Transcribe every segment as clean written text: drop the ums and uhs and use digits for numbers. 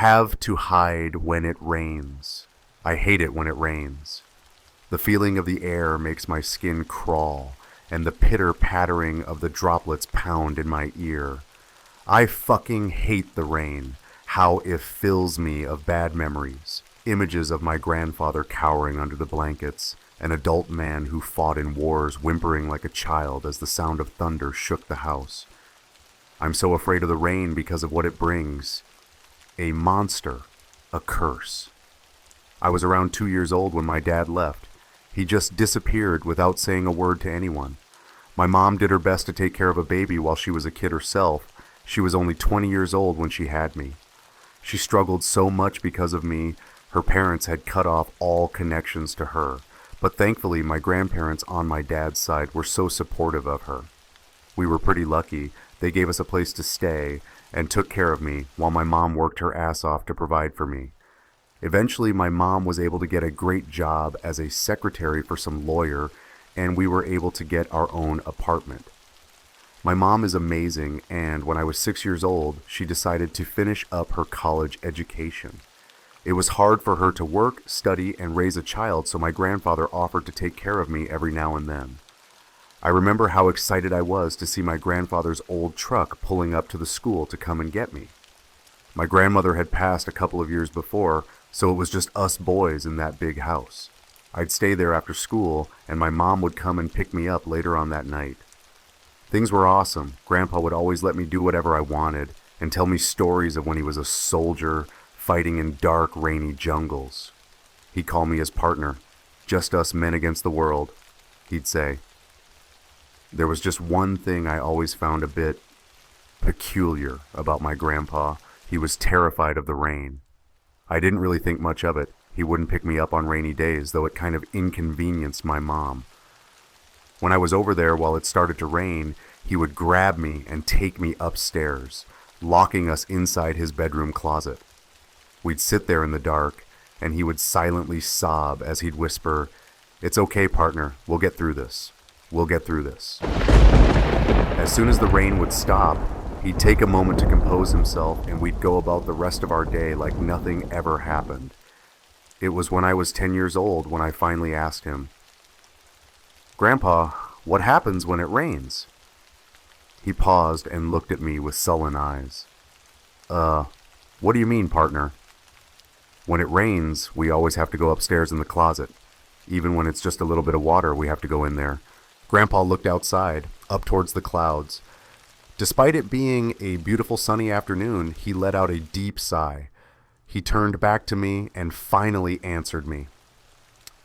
have to hide when it rains. I hate it when it rains. The feeling of the air makes my skin crawl, and the pitter-pattering of the droplets pound in my ear. I fucking hate the rain, how it fills me of bad memories, images of my grandfather cowering under the blankets, an adult man who fought in wars whimpering like a child as the sound of thunder shook the house. I'm so afraid of the rain because of what it brings. A monster, a curse. I was around 2 years old when my dad left. He just disappeared without saying a word to anyone. My mom did her best to take care of a baby while she was a kid herself. She was only 20 years old when she had me. She struggled so much because of me. Her parents had cut off all connections to her, but thankfully my grandparents on my dad's side were so supportive of her. We were pretty lucky. They gave us a place to stay and took care of me while my mom worked her ass off to provide for me. Eventually, my mom was able to get a great job as a secretary for some lawyer, and we were able to get our own apartment. My mom is amazing, and when I was 6 years old, she decided to finish up her college education. It was hard for her to work, study, and raise a child, so my grandfather offered to take care of me every now and then. I remember how excited I was to see my grandfather's old truck pulling up to the school to come and get me. My grandmother had passed a couple of years before, so it was just us boys in that big house. I'd stay there after school, and my mom would come and pick me up later on that night. Things were awesome. Grandpa would always let me do whatever I wanted and tell me stories of when he was a soldier fighting in dark, rainy jungles. He'd call me his partner. Just us men against the world, he'd say. There was just one thing I always found a bit peculiar about my grandpa. He was terrified of the rain. I didn't really think much of it. He wouldn't pick me up on rainy days, though it kind of inconvenienced my mom. When I was over there while it started to rain, he would grab me and take me upstairs, locking us inside his bedroom closet. We'd sit there in the dark, and he would silently sob as he'd whisper, "It's okay, partner. We'll get through this. We'll get through this." As soon as the rain would stop, he'd take a moment to compose himself, and we'd go about the rest of our day like nothing ever happened. It was when I was 10 years old when I finally asked him, "Grandpa, what happens when it rains?" He paused and looked at me with sullen eyes. What do you mean, partner?" "When it rains, we always have to go upstairs in the closet. Even when it's just a little bit of water, we have to go in there." Grandpa looked outside, up towards the clouds. Despite it being a beautiful sunny afternoon, he let out a deep sigh. He turned back to me and finally answered me.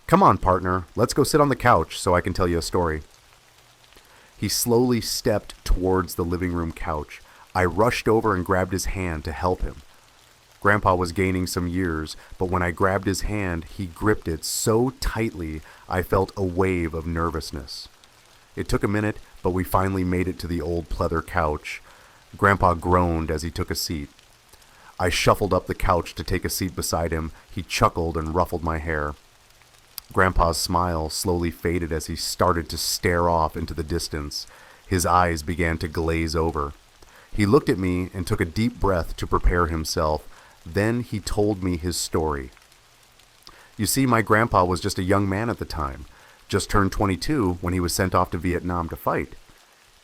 "Come on, partner, let's go sit on the couch so I can tell you a story." He slowly stepped towards the living room couch. I rushed over and grabbed his hand to help him. Grandpa was gaining some years, but when I grabbed his hand, he gripped it so tightly I felt a wave of nervousness. It took a minute, but we finally made it to the old pleather couch. Grandpa groaned as he took a seat. I shuffled up the couch to take a seat beside him. He chuckled and ruffled my hair. Grandpa's smile slowly faded as he started to stare off into the distance. His eyes began to glaze over. He looked at me and took a deep breath to prepare himself. Then he told me his story. You see, my grandpa was just a young man at the time. Just turned 22 when he was sent off to Vietnam to fight.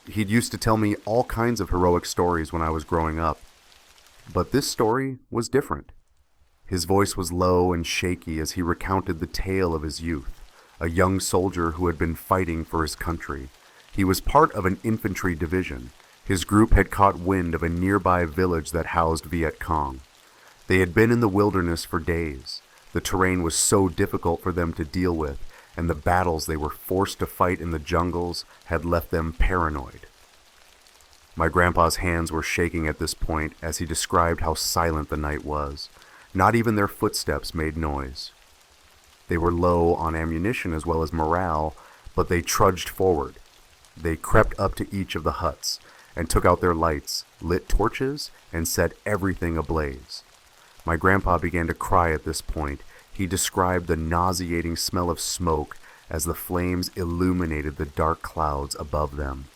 He'd used to tell me all kinds of heroic stories when I was growing up. But this story was different. His voice was low and shaky as he recounted the tale of his youth, a young soldier who had been fighting for his country. He was part of an infantry division. His group had caught wind of a nearby village that housed Viet Cong. They had been in the wilderness for days. The terrain was so difficult for them to deal with, and the battles they were forced to fight in the jungles had left them paranoid. My grandpa's hands were shaking at this point as he described how silent the night was. Not even their footsteps made noise. They were low on ammunition as well as morale, but they trudged forward. They crept up to each of the huts and took out their lights, lit torches, and set everything ablaze. My grandpa began to cry at this point. He described the nauseating smell of smoke as the flames illuminated the dark clouds above them.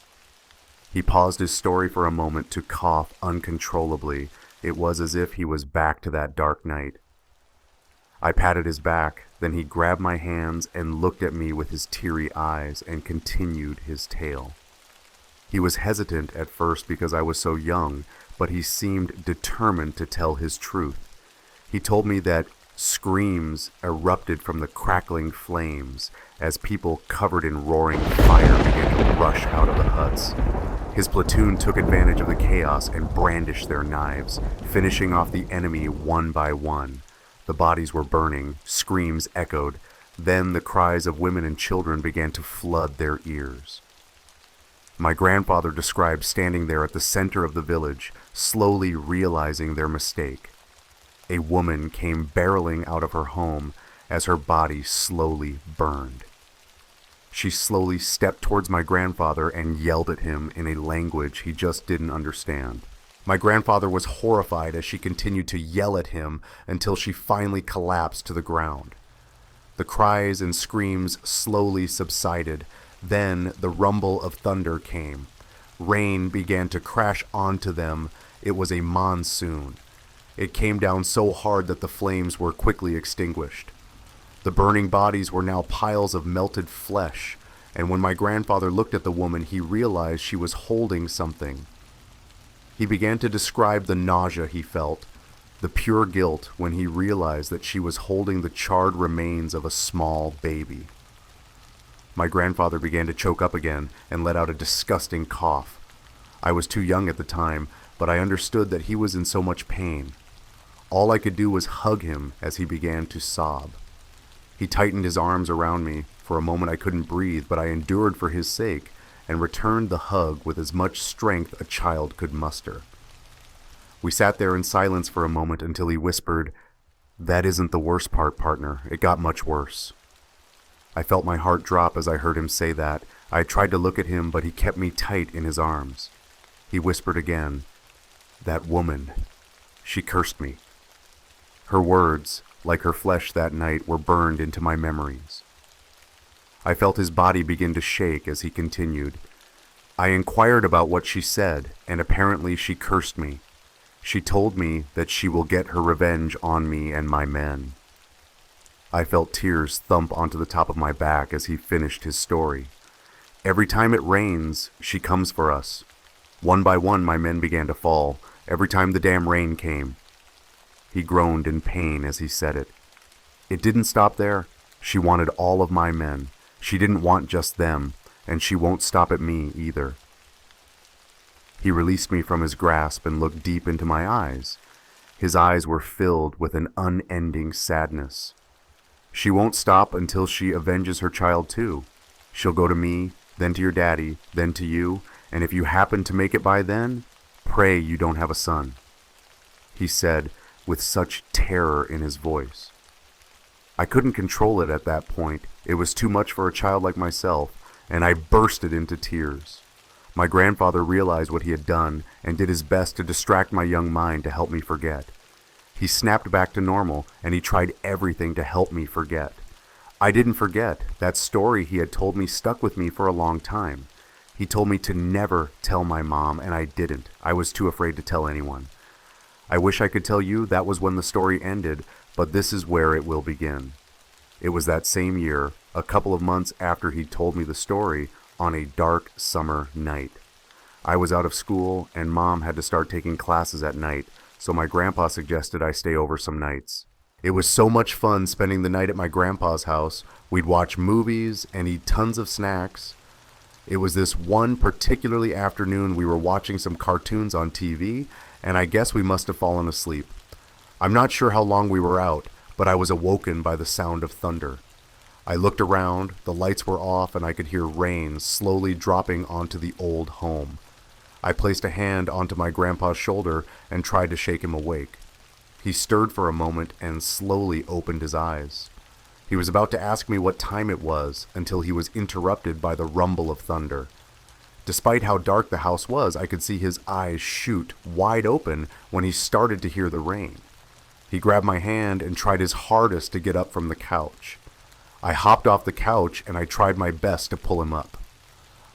He paused his story for a moment to cough uncontrollably It was as if he was back to that dark night. I patted his back, then he grabbed my hands and looked at me with his teary eyes and continued his tale. He was hesitant at first because I was so young, but he seemed determined to tell his truth. He told me that screams erupted from the crackling flames as people covered in roaring fire began to rush out of the huts. His platoon took advantage of the chaos and brandished their knives, finishing off the enemy one by one. The bodies were burning, screams echoed, then the cries of women and children began to flood their ears. My grandfather described standing there at the center of the village, slowly realizing their mistake. A woman came barreling out of her home as her body slowly burned. She slowly stepped towards my grandfather and yelled at him in a language he just didn't understand. My grandfather was horrified as she continued to yell at him until she finally collapsed to the ground. The cries and screams slowly subsided. Then the rumble of thunder came. Rain began to crash onto them. It was a monsoon. It came down so hard that the flames were quickly extinguished. The burning bodies were now piles of melted flesh, and when my grandfather looked at the woman, he realized she was holding something. He began to describe the nausea he felt, the pure guilt when he realized that she was holding the charred remains of a small baby. My grandfather began to choke up again and let out a disgusting cough. I was too young at the time, but I understood that he was in so much pain. All I could do was hug him as he began to sob. He tightened his arms around me. For a moment I couldn't breathe, but I endured for his sake and returned the hug with as much strength a child could muster. We sat there in silence for a moment until he whispered, "That isn't the worst part, partner. It got much worse." I felt my heart drop as I heard him say that. I tried to look at him, but he kept me tight in his arms. He whispered again, "That woman, she cursed me." Her words, like her flesh that night, were burned into my memories. I felt his body begin to shake as he continued. I inquired about what she said, and apparently she cursed me. She told me that she will get her revenge on me and my men. I felt tears thump onto the top of my back as he finished his story. Every time it rains, she comes for us. One by one, my men began to fall, every time the damn rain came. He groaned in pain as he said it. It didn't stop there. She wanted all of my men. She didn't want just them, and she won't stop at me either. He released me from his grasp and looked deep into my eyes. His eyes were filled with an unending sadness. She won't stop until she avenges her child too. She'll go to me, then to your daddy, then to you, and if you happen to make it by then, pray you don't have a son," he said with such terror in his voice. I couldn't control it at that point. It was too much for a child like myself, and I bursted into tears. My grandfather realized what he had done and did his best to distract my young mind to help me forget. He snapped back to normal, and he tried everything to help me forget. I didn't forget. That story he had told me stuck with me for a long time. He told me to never tell my mom, and I didn't. I was too afraid to tell anyone. I wish I could tell you that was when the story ended, but this is where it will begin. It was that same year, a couple of months after he told me the story, on a dark summer night. I was out of school, and Mom had to start taking classes at night, so my grandpa suggested I stay over some nights. It was so much fun spending the night at my grandpa's house. We'd watch movies and eat tons of snacks. It was this one particularly afternoon we were watching some cartoons on TV, and I guess we must have fallen asleep. I'm not sure how long we were out, but I was awoken by the sound of thunder. I looked around, the lights were off, and I could hear rain slowly dropping onto the old home. I placed a hand onto my grandpa's shoulder and tried to shake him awake. He stirred for a moment and slowly opened his eyes. He was about to ask me what time it was until he was interrupted by the rumble of thunder. Despite how dark the house was, I could see his eyes shoot wide open when he started to hear the rain. He grabbed my hand and tried his hardest to get up from the couch. I hopped off the couch and I tried my best to pull him up.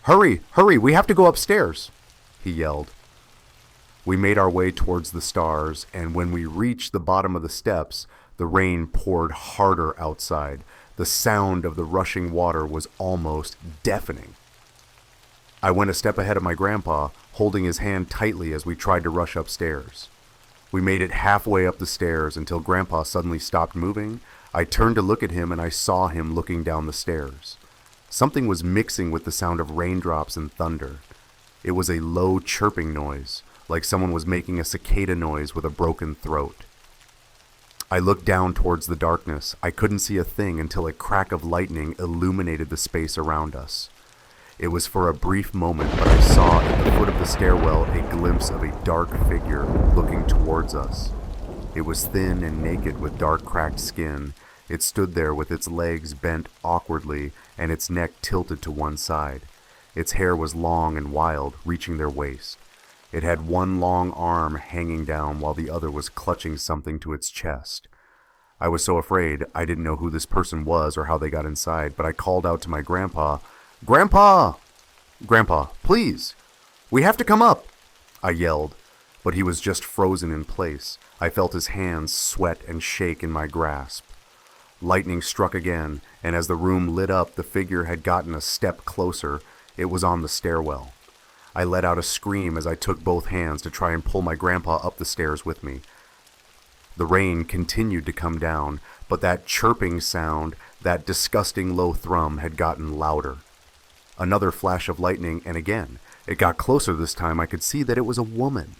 "Hurry, hurry, we have to go upstairs," he yelled. We made our way towards the stars, and when we reached the bottom of the steps, the rain poured harder outside. The sound of the rushing water was almost deafening. I went a step ahead of my grandpa, holding his hand tightly as we tried to rush upstairs. We made it halfway up the stairs until Grandpa suddenly stopped moving. I turned to look at him and I saw him looking down the stairs. Something was mixing with the sound of raindrops and thunder. It was a low chirping noise, like someone was making a cicada noise with a broken throat. I looked down towards the darkness. I couldn't see a thing until a crack of lightning illuminated the space around us. It was for a brief moment, but I saw at the foot of the stairwell a glimpse of a dark figure looking towards us. It was thin and naked with dark cracked skin. It stood there with its legs bent awkwardly and its neck tilted to one side. Its hair was long and wild, reaching their waist. It had one long arm hanging down while the other was clutching something to its chest. I was so afraid I didn't know who this person was or how they got inside, but I called out to my grandpa, "Grandpa! Grandpa, please! We have to come up!" I yelled, but he was just frozen in place. I felt his hands sweat and shake in my grasp. Lightning struck again, and as the room lit up, the figure had gotten a step closer. It was on the stairwell. I let out a scream as I took both hands to try and pull my grandpa up the stairs with me. The rain continued to come down, but that chirping sound, that disgusting low thrum, had gotten louder. Another flash of lightning, and again. It got closer this time. I could see that it was a woman.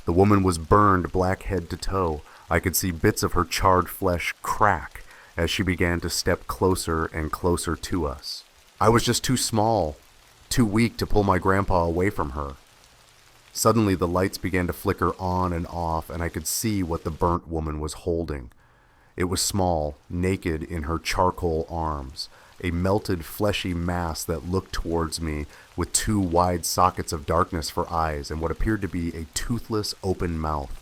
The woman was burned black head to toe. I could see bits of her charred flesh crack as she began to step closer and closer to us. I was just too small, too weak to pull my grandpa away from her. Suddenly the lights began to flicker on and off, and I could see what the burnt woman was holding. It was small, naked in her charcoal arms, a melted fleshy mass that looked towards me with two wide sockets of darkness for eyes and what appeared to be a toothless open mouth.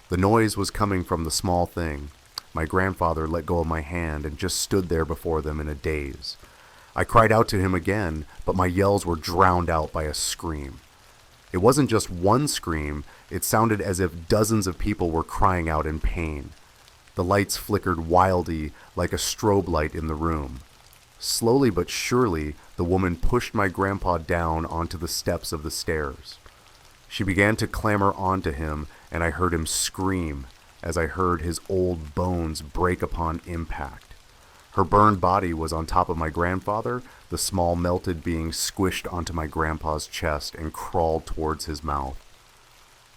The noise was coming from the small thing. My grandfather let go of my hand and just stood there before them in a daze. I cried out to him again, but my yells were drowned out by a scream. It wasn't just one scream, it sounded as if dozens of people were crying out in pain. The lights flickered wildly like a strobe light in the room. Slowly but surely, the woman pushed my grandpa down onto the steps of the stairs. She began to clamber onto him, and I heard him scream as I heard his old bones break upon impact. Her burned body was on top of my grandfather, the small melted being squished onto my grandpa's chest and crawled towards his mouth.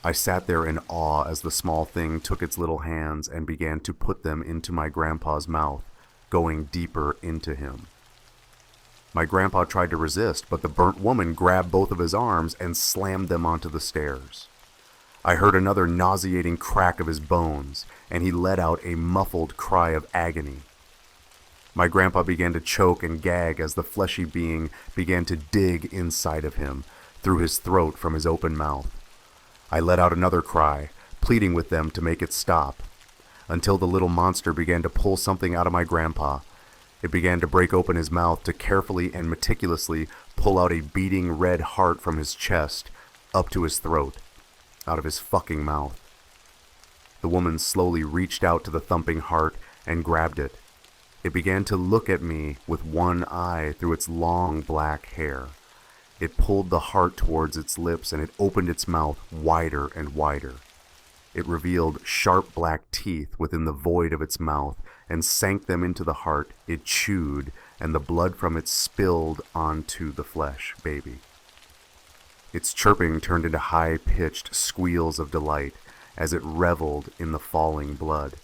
I sat there in awe as the small thing took its little hands and began to put them into my grandpa's mouth, going deeper into him. My grandpa tried to resist, but the burnt woman grabbed both of his arms and slammed them onto the stairs. I heard another nauseating crack of his bones, and he let out a muffled cry of agony. My grandpa began to choke and gag as the fleshy being began to dig inside of him, through his throat from his open mouth. I let out another cry, pleading with them to make it stop, until the little monster began to pull something out of my grandpa. It began to break open his mouth to carefully and meticulously pull out a beating red heart from his chest, up to his throat, out of his fucking mouth. The woman slowly reached out to the thumping heart and grabbed it. It began to look at me with one eye through its long black hair. It pulled the heart towards its lips and it opened its mouth wider and wider. It revealed sharp black teeth within the void of its mouth and sank them into the heart. It chewed, and the blood from it spilled onto the flesh baby. Its chirping turned into high-pitched squeals of delight as it reveled in the falling blood.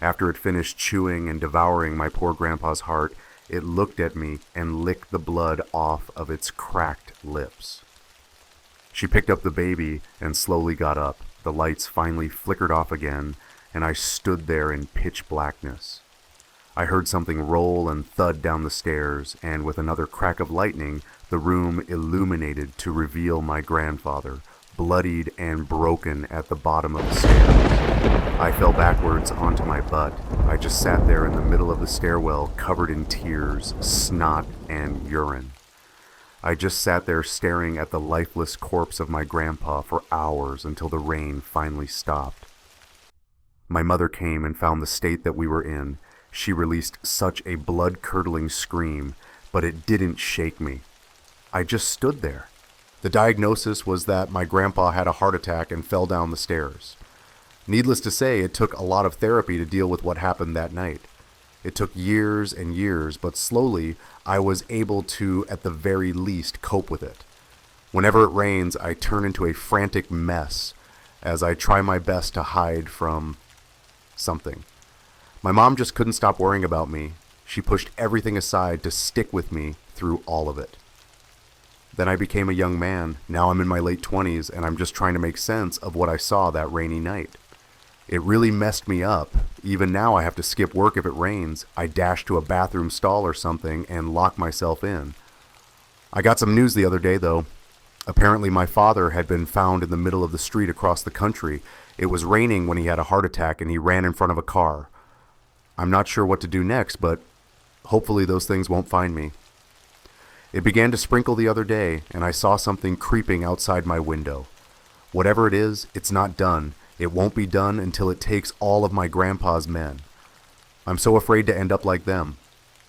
After it finished chewing and devouring my poor grandpa's heart, it looked at me and licked the blood off of its cracked lips. She picked up the baby and slowly got up. The lights finally flickered off again, and I stood there in pitch blackness. I heard something roll and thud down the stairs, and with another crack of lightning, the room illuminated to reveal my grandfather, bloodied and broken at the bottom of the stairs. I fell backwards onto my butt. I just sat there in the middle of the stairwell, covered in tears, snot, and urine. I just sat there staring at the lifeless corpse of my grandpa for hours until the rain finally stopped. My mother came and found the state that we were in. She released such a blood-curdling scream, but it didn't shake me. I just stood there. The diagnosis was that my grandpa had a heart attack and fell down the stairs. Needless to say, it took a lot of therapy to deal with what happened that night. It took years and years, but slowly I was able to, at the very least, cope with it. Whenever it rains, I turn into a frantic mess as I try my best to hide from something. My mom just couldn't stop worrying about me. She pushed everything aside to stick with me through all of it. Then I became a young man. Now I'm in my late 20s, and I'm just trying to make sense of what I saw that rainy night. It really messed me up. Even now I have to skip work if it rains. I dash to a bathroom stall or something and lock myself in. I got some news the other day, though. Apparently my father had been found in the middle of the street across the country. It was raining when he had a heart attack and he ran in front of a car. I'm not sure what to do next, but hopefully those things won't find me. It began to sprinkle the other day, and I saw something creeping outside my window. Whatever it is, it's not done. It won't be done until it takes all of my grandpa's men. I'm so afraid to end up like them.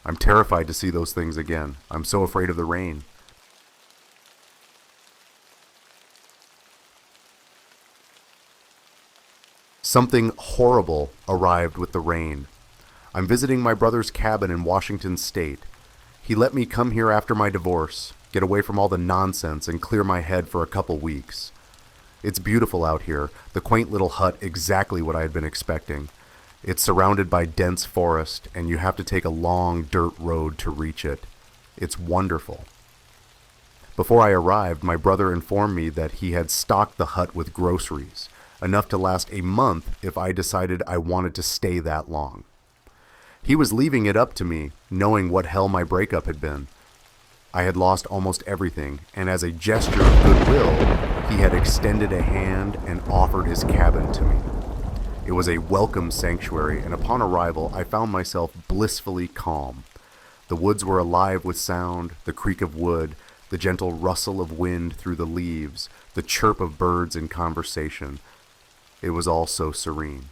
I'm terrified to see those things again. I'm so afraid of the rain. Something horrible arrived with the rain. I'm visiting my brother's cabin in Washington State. He let me come here after my divorce, get away from all the nonsense, and clear my head for a couple weeks. It's beautiful out here, the quaint little hut exactly what I had been expecting. It's surrounded by dense forest, and you have to take a long dirt road to reach it. It's wonderful. Before I arrived, my brother informed me that he had stocked the hut with groceries, enough to last a month if I decided I wanted to stay that long. He was leaving it up to me, knowing what hell my breakup had been. I had lost almost everything, and as a gesture of goodwill, he had extended a hand and offered his cabin to me. It was a welcome sanctuary, and upon arrival, I found myself blissfully calm. The woods were alive with sound, the creak of wood, the gentle rustle of wind through the leaves, the chirp of birds in conversation. It was all so serene.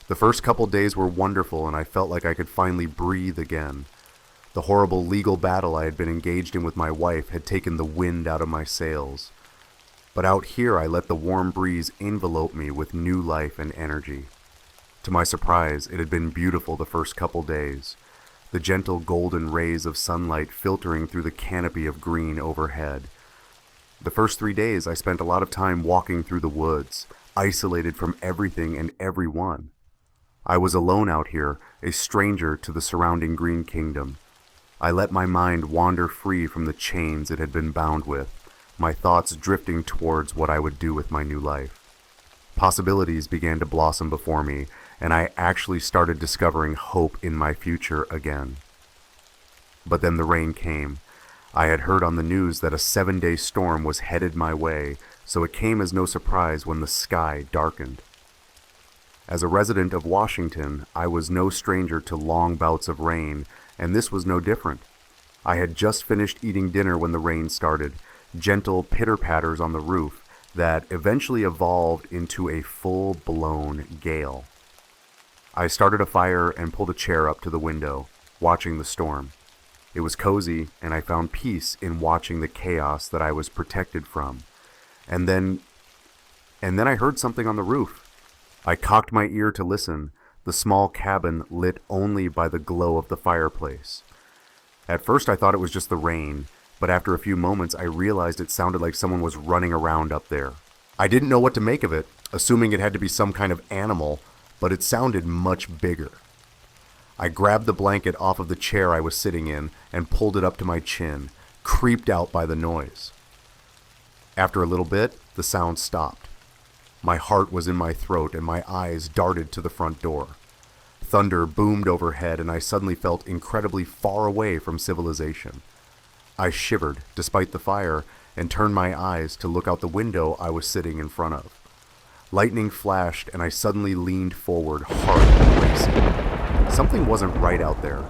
The first couple days were wonderful, and I felt like I could finally breathe again. The horrible legal battle I had been engaged in with my wife had taken the wind out of my sails. But out here I let the warm breeze envelope me with new life and energy. To my surprise, it had been beautiful the first couple days. The gentle golden rays of sunlight filtering through the canopy of green overhead. The first 3 days I spent a lot of time walking through the woods, isolated from everything and everyone. I was alone out here, a stranger to the surrounding green kingdom. I let my mind wander free from the chains it had been bound with, my thoughts drifting towards what I would do with my new life. Possibilities began to blossom before me, and I actually started discovering hope in my future again. But then the rain came. I had heard on the news that a 7-day storm was headed my way, so it came as no surprise when the sky darkened. As a resident of Washington, I was no stranger to long bouts of rain, and this was no different. I had just finished eating dinner when the rain started, gentle pitter-patters on the roof that eventually evolved into a full-blown gale. I started a fire and pulled a chair up to the window, watching the storm. It was cozy, and I found peace in watching the chaos that I was protected from. And then I heard something on the roof. I cocked my ear to listen, the small cabin lit only by the glow of the fireplace. At first I thought it was just the rain, but after a few moments I realized it sounded like someone was running around up there. I didn't know what to make of it, assuming it had to be some kind of animal, but it sounded much bigger. I grabbed the blanket off of the chair I was sitting in and pulled it up to my chin, creeped out by the noise. After a little bit, the sound stopped. My heart was in my throat and my eyes darted to the front door. Thunder boomed overhead and I suddenly felt incredibly far away from civilization. I shivered, despite the fire, and turned my eyes to look out the window I was sitting in front of. Lightning flashed and I suddenly leaned forward, heart racing. Something wasn't right out there.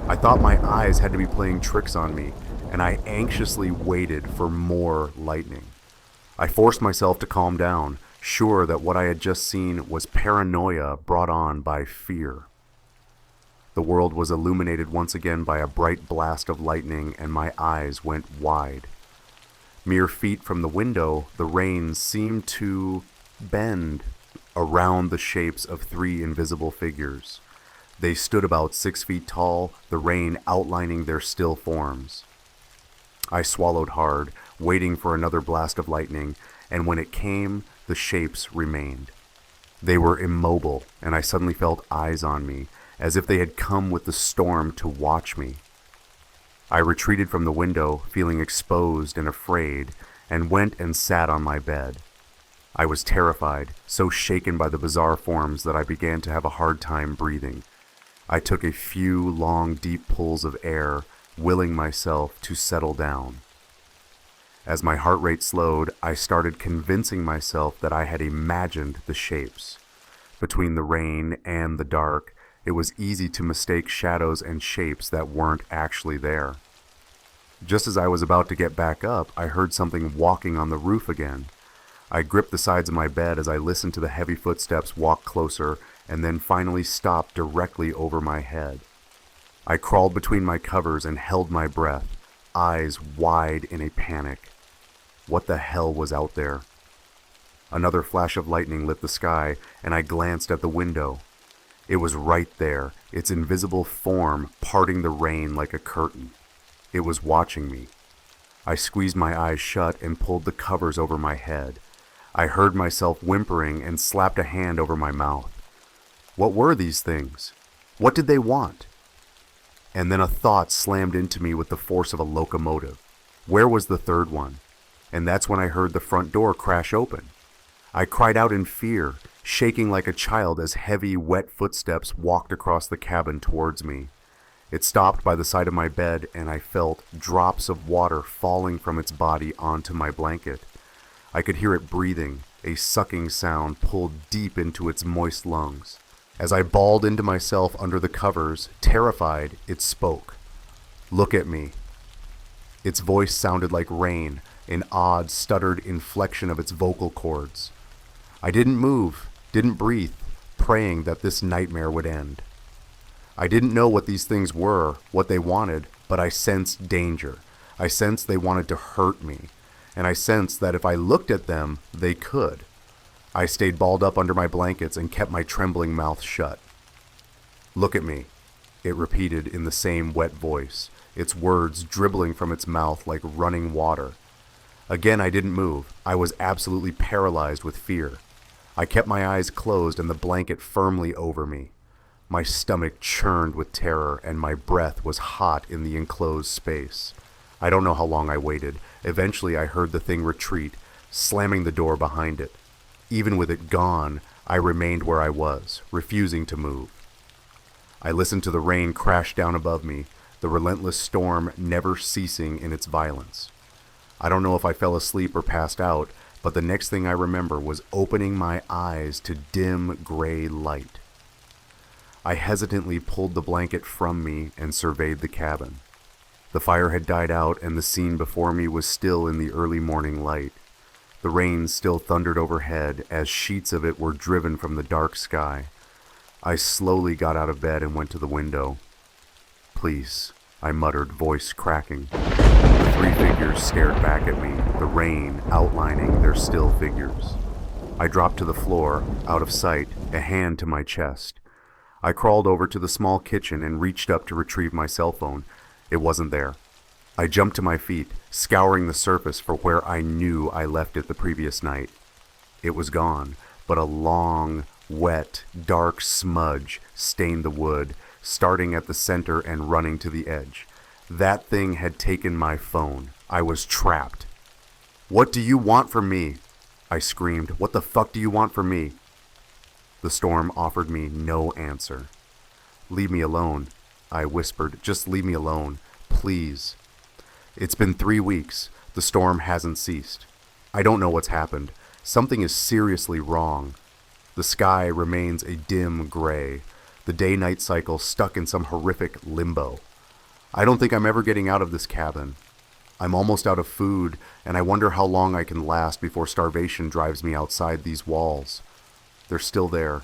I thought my eyes had to be playing tricks on me. and I anxiously waited for more lightning. I forced myself to calm down, sure that what I had just seen was paranoia brought on by fear. The world was illuminated once again by a bright blast of lightning, and my eyes went wide. Mere feet from the window, the rain seemed to bend around the shapes of three invisible figures. They stood about 6 feet tall, the rain outlining their still forms. I swallowed hard, waiting for another blast of lightning, and when it came, the shapes remained. They were immobile, and I suddenly felt eyes on me, as if they had come with the storm to watch me. I retreated from the window, feeling exposed and afraid, and went and sat on my bed. I was terrified, so shaken by the bizarre forms that I began to have a hard time breathing. I took a few long, deep pulls of air, willing myself to settle down. As my heart rate slowed, I started convincing myself that I had imagined the shapes. Between the rain and the dark, it was easy to mistake shadows and shapes that weren't actually there. Just as I was about to get back up, I heard something walking on the roof again. I gripped the sides of my bed as I listened to the heavy footsteps walk closer and then finally stop directly over my head. I crawled between my covers and held my breath, eyes wide in a panic. What the hell was out there? Another flash of lightning lit the sky, and I glanced at the window. It was right there, its invisible form parting the rain like a curtain. It was watching me. I squeezed my eyes shut and pulled the covers over my head. I heard myself whimpering and slapped a hand over my mouth. What were these things? What did they want? And then a thought slammed into me with the force of a locomotive. Where was the third one? And that's when I heard the front door crash open. I cried out in fear, shaking like a child as heavy, wet footsteps walked across the cabin towards me. It stopped by the side of my bed, and I felt drops of water falling from its body onto my blanket. I could hear it breathing, a sucking sound pulled deep into its moist lungs. As I bawled into myself under the covers, terrified, it spoke. "Look at me." Its voice sounded like rain, an odd, stuttered inflection of its vocal cords. I didn't move, didn't breathe, praying that this nightmare would end. I didn't know what these things were, what they wanted, but I sensed danger. I sensed they wanted to hurt me, and I sensed that if I looked at them, they could. I stayed balled up under my blankets and kept my trembling mouth shut. "Look at me," it repeated in the same wet voice, its words dribbling from its mouth like running water. Again, I didn't move. I was absolutely paralyzed with fear. I kept my eyes closed and the blanket firmly over me. My stomach churned with terror and my breath was hot in the enclosed space. I don't know how long I waited. Eventually, I heard the thing retreat, slamming the door behind it. Even with it gone, I remained where I was, refusing to move. I listened to the rain crash down above me, the relentless storm never ceasing in its violence. I don't know if I fell asleep or passed out, but the next thing I remember was opening my eyes to dim gray light. I hesitantly pulled the blanket from me and surveyed the cabin. The fire had died out and the scene before me was still in the early morning light. The rain still thundered overhead as sheets of it were driven from the dark sky. I slowly got out of bed and went to the window. "Please," I muttered, voice cracking. The three figures stared back at me, the rain outlining their still figures. I dropped to the floor, out of sight, a hand to my chest. I crawled over to the small kitchen and reached up to retrieve my cell phone. It wasn't there. I jumped to my feet, scouring the surface for where I knew I left it the previous night. It was gone, but a long, wet, dark smudge stained the wood, starting at the center and running to the edge. That thing had taken my phone. I was trapped. "What do you want from me?" I screamed. "What the fuck do you want from me?" The storm offered me no answer. "Leave me alone," I whispered. "Just leave me alone, please." It's been 3 weeks. The storm hasn't ceased. I don't know what's happened. Something is seriously wrong. The sky remains a dim gray, the day-night cycle stuck in some horrific limbo. I don't think I'm ever getting out of this cabin. I'm almost out of food, and I wonder how long I can last before starvation drives me outside these walls. They're still there,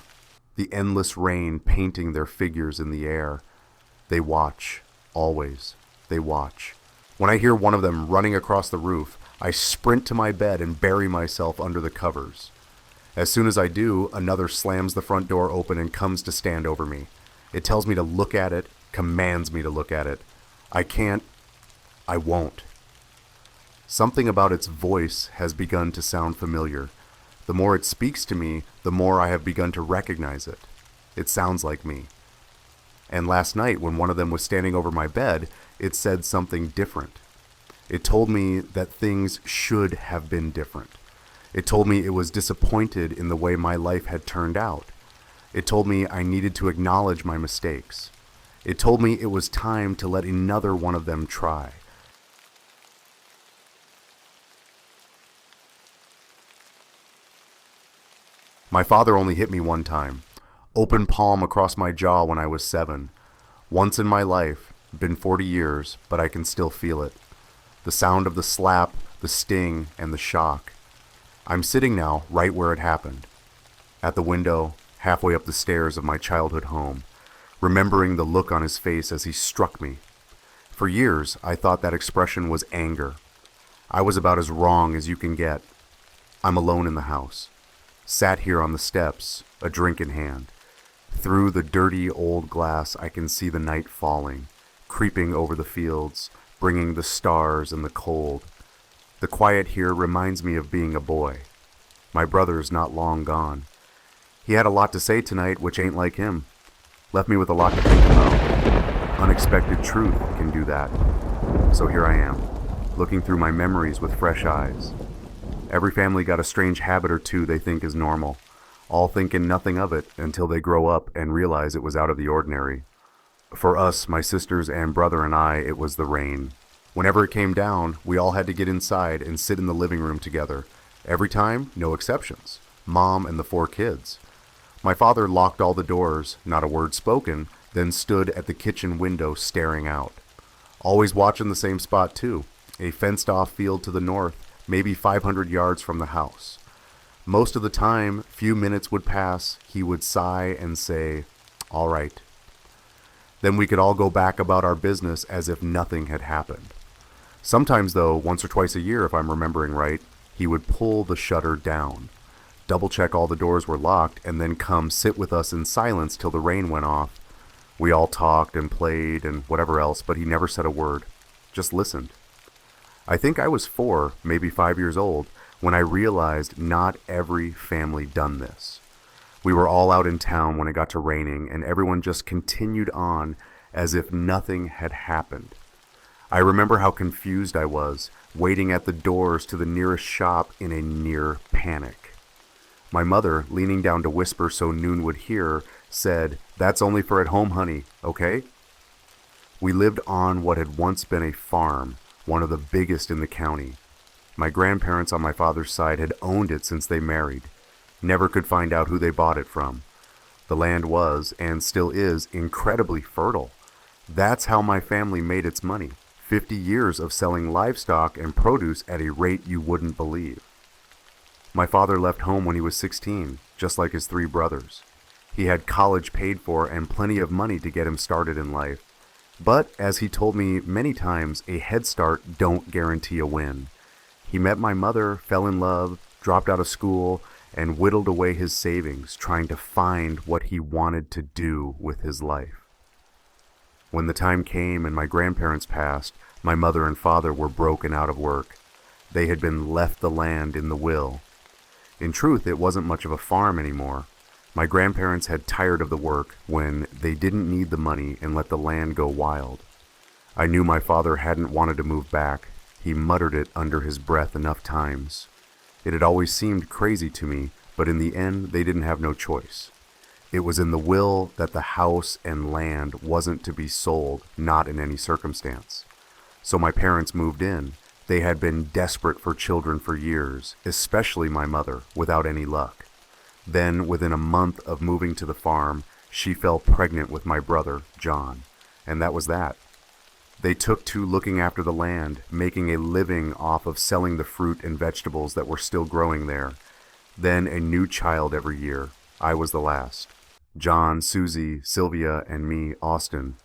the endless rain painting their figures in the air. They watch, always. They watch. When I hear one of them running across the roof, I sprint to my bed and bury myself under the covers. As soon as I do, another slams the front door open and comes to stand over me. It tells me to look at it, commands me to look at it. I can't. I won't. Something about its voice has begun to sound familiar. The more it speaks to me, the more I have begun to recognize it. It sounds like me. And last night, when one of them was standing over my bed, it said something different. It told me that things should have been different. It told me it was disappointed in the way my life had turned out. It told me I needed to acknowledge my mistakes. It told me it was time to let another one of them try. My father only hit me one time. Open palm across my jaw when I was 7. Once in my life, been 40 years, but I can still feel it. The sound of the slap, the sting, and the shock. I'm sitting now right where it happened. At the window, halfway up the stairs of my childhood home, remembering the look on his face as he struck me. For years, I thought that expression was anger. I was about as wrong as you can get. I'm alone in the house. Sat here on the steps, a drink in hand. Through the dirty old glass, I can see the night falling, creeping over the fields, bringing the stars and the cold. The quiet here reminds me of being a boy. My brother's not long gone. He had a lot to say tonight, which ain't like him. Left me with a lot to think about. Unexpected truth can do that. So here I am, looking through my memories with fresh eyes. Every family got a strange habit or two they think is normal, all thinking nothing of it until they grow up and realize it was out of the ordinary. For us, my sisters and brother and I, it was the rain. Whenever it came down, we all had to get inside and sit in the living room together. Every time, no exceptions. Mom and the 4 kids. My father locked all the doors, not a word spoken, then stood at the kitchen window staring out. Always watching the same spot too, a fenced-off field to the north, maybe 500 yards from the house. Most of the time, few minutes would pass, he would sigh and say, "All right." Then we could all go back about our business as if nothing had happened. Sometimes though, once or twice a year if I'm remembering right, he would pull the shutter down, double-check all the doors were locked, and then come sit with us in silence till the rain went off. We all talked and played and whatever else, but he never said a word, just listened. I think I was 4, maybe 5 years old, when I realized not every family done this. We were all out in town when it got to raining, and everyone just continued on as if nothing had happened. I remember how confused I was, waiting at the doors to the nearest shop in a near panic. My mother, leaning down to whisper so Noon would hear, said, "That's only for at home, honey, okay?" We lived on what had once been a farm, one of the biggest in the county. My grandparents on my father's side had owned it since they married. Never could find out who they bought it from. The land was, and still is, incredibly fertile. That's how my family made its money. 50 years of selling livestock and produce at a rate you wouldn't believe. My father left home when he was 16, just like his 3 brothers. He had college paid for and plenty of money to get him started in life. But, as he told me many times, a head start don't guarantee a win. He met my mother, fell in love, dropped out of school, and whittled away his savings, trying to find what he wanted to do with his life. When the time came and my grandparents passed, my mother and father were broken out of work. They had been left the land in the will. In truth, it wasn't much of a farm anymore. My grandparents had tired of the work when they didn't need the money and let the land go wild. I knew my father hadn't wanted to move back. He muttered it under his breath enough times. It had always seemed crazy to me, but in the end, they didn't have no choice. It was in the will that the house and land wasn't to be sold, not in any circumstance. So my parents moved in. They had been desperate for children for years, especially my mother, without any luck. Then, within a month of moving to the farm, she fell pregnant with my brother, John, and that was that. They took to looking after the land, making a living off of selling the fruit and vegetables that were still growing there. Then a new child every year. I was the last. John, Susie, Sylvia, and me, Austin.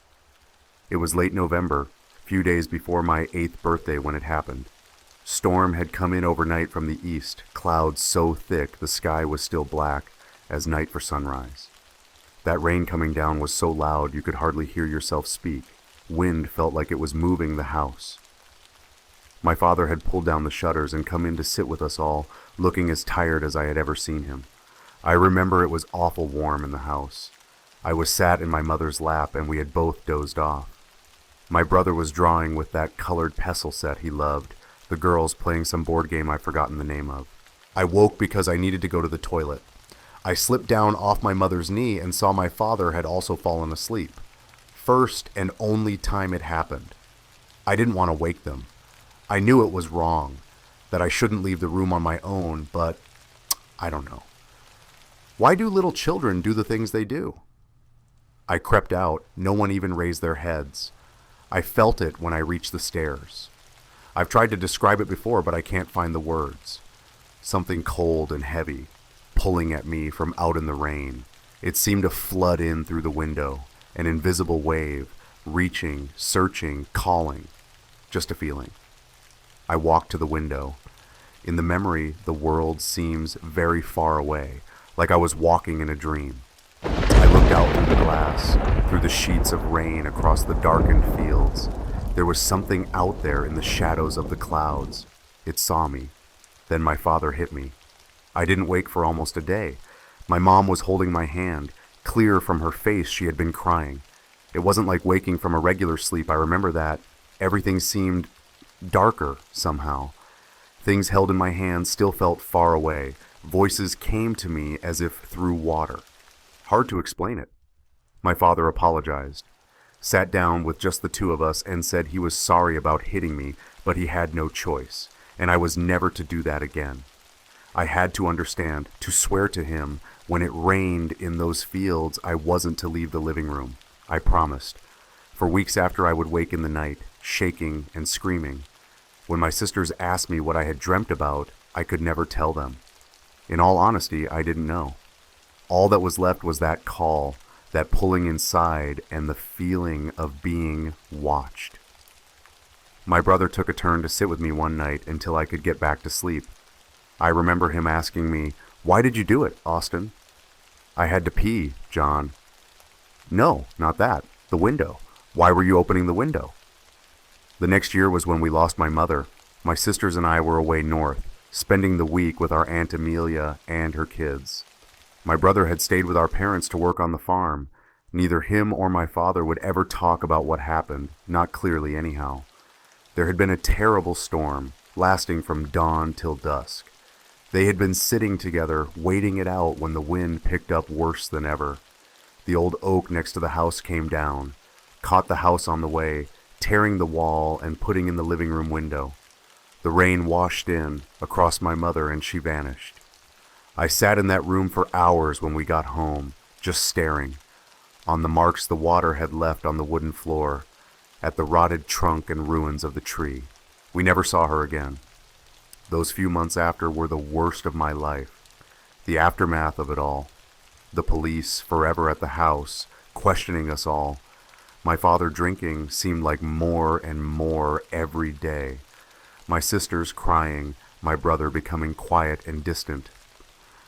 It was late November, few days before my 8th birthday when it happened. Storm had come in overnight from the east, clouds so thick the sky was still black as night for sunrise. That rain coming down was so loud you could hardly hear yourself speak. Wind felt like it was moving the house. My father had pulled down the shutters and come in to sit with us all, looking as tired as I had ever seen him. I remember it was awful warm in the house. I was sat in my mother's lap and we had both dozed off. My brother was drawing with that colored pestle set he loved, the girls playing some board game I've forgotten the name of. I woke because I needed to go to the toilet. I slipped down off my mother's knee and saw my father had also fallen asleep. First and only time it happened. I didn't want to wake them. I knew it was wrong, that I shouldn't leave the room on my own, but I don't know. Why do little children do the things they do? I crept out. No one even raised their heads. I felt it when I reached the stairs. I've tried to describe it before, but I can't find the words. Something cold and heavy, pulling at me from out in the rain. It seemed to flood in through the window, an invisible wave, reaching, searching, calling. Just a feeling. I walked to the window. In the memory, the world seems very far away, like I was walking in a dream. I looked out through the glass, through the sheets of rain across the darkened fields. There was something out there in the shadows of the clouds. It saw me. Then my father hit me. I didn't wake for almost a day. My mom was holding my hand. Clear from her face, she had been crying. It wasn't like waking from a regular sleep, I remember that. Everything seemed darker somehow. Things held in my hands still felt far away. Voices came to me as if through water. Hard to explain it. My father apologized, sat down with just the two of us and said he was sorry about hitting me, but he had no choice, and I was never to do that again. I had to understand, to swear to him, when it rained in those fields, I wasn't to leave the living room. I promised. For weeks after I would wake in the night, shaking and screaming. When my sisters asked me what I had dreamt about, I could never tell them. In all honesty, I didn't know. All that was left was that call, that pulling inside, and the feeling of being watched. My brother took a turn to sit with me one night until I could get back to sleep. I remember him asking me, "Why did you do it, Austin?" "I had to pee, John." "No, not that. The window. Why were you opening the window?" The next year was when we lost my mother. My sisters and I were away north, spending the week with our Aunt Amelia and her kids. My brother had stayed with our parents to work on the farm. Neither him or my father would ever talk about what happened, not clearly anyhow. There had been a terrible storm, lasting from dawn till dusk. They had been sitting together, waiting it out when the wind picked up worse than ever. The old oak next to the house came down, caught the house on the way, tearing the wall and putting in the living room window. The rain washed in, across my mother, and she vanished. I sat in that room for hours when we got home, just staring, on the marks the water had left on the wooden floor, at the rotted trunk and ruins of the tree. We never saw her again. Those few months after were the worst of my life. The aftermath of it all. The police forever at the house, questioning us all. My father drinking seemed like more and more every day. My sisters crying, my brother becoming quiet and distant.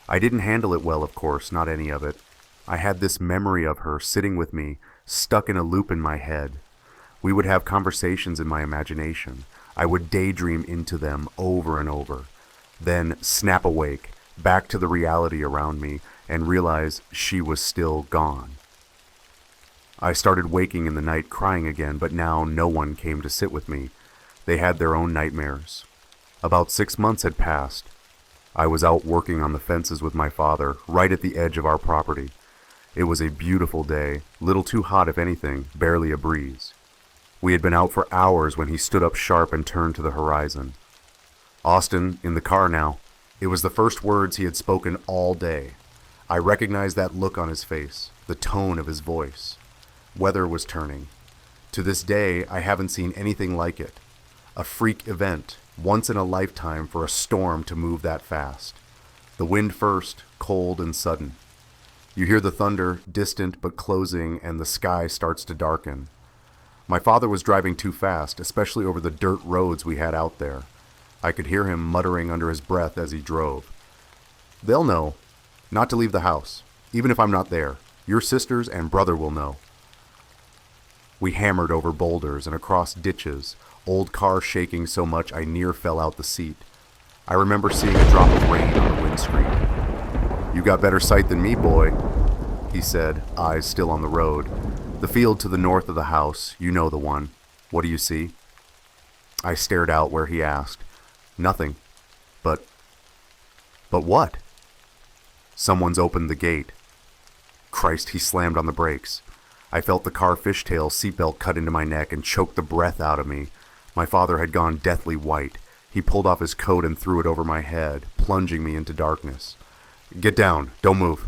I didn't handle it well, of course, not any of it. I had this memory of her sitting with me, stuck in a loop in my head. We would have conversations in my imagination. I would daydream into them over and over. Then snap awake, back to the reality around me, and realize she was still gone. I started waking in the night crying again, but now no one came to sit with me. They had their own nightmares. About 6 months had passed. I was out working on the fences with my father, right at the edge of our property. It was a beautiful day, little too hot if anything, barely a breeze. We had been out for hours when he stood up sharp and turned to the horizon. "Austin, in the car now." It was the first words he had spoken all day. I recognized that look on his face, the tone of his voice. Weather was turning. To this day, I haven't seen anything like it. A freak event, once in a lifetime for a storm to move that fast. The wind first, cold and sudden. You hear the thunder, distant but closing, and the sky starts to darken. My father was driving too fast, especially over the dirt roads we had out there. I could hear him muttering under his breath as he drove. They'll know not to leave the house, even if I'm not there. Your sisters and brother will know. We hammered over boulders and across ditches, old car shaking so much I near fell out the seat. I remember seeing a drop of rain on the windscreen. You got better sight than me, boy, he said, eyes still on the road. The field to the north of the house, you know the one. What do you see? I stared out where he asked. Nothing. But what? Someone's opened the gate. Christ, he slammed on the brakes. I felt the car fishtail seatbelt cut into my neck and choked the breath out of me. My father had gone deathly white. He pulled off his coat and threw it over my head, plunging me into darkness. Get down. Don't move.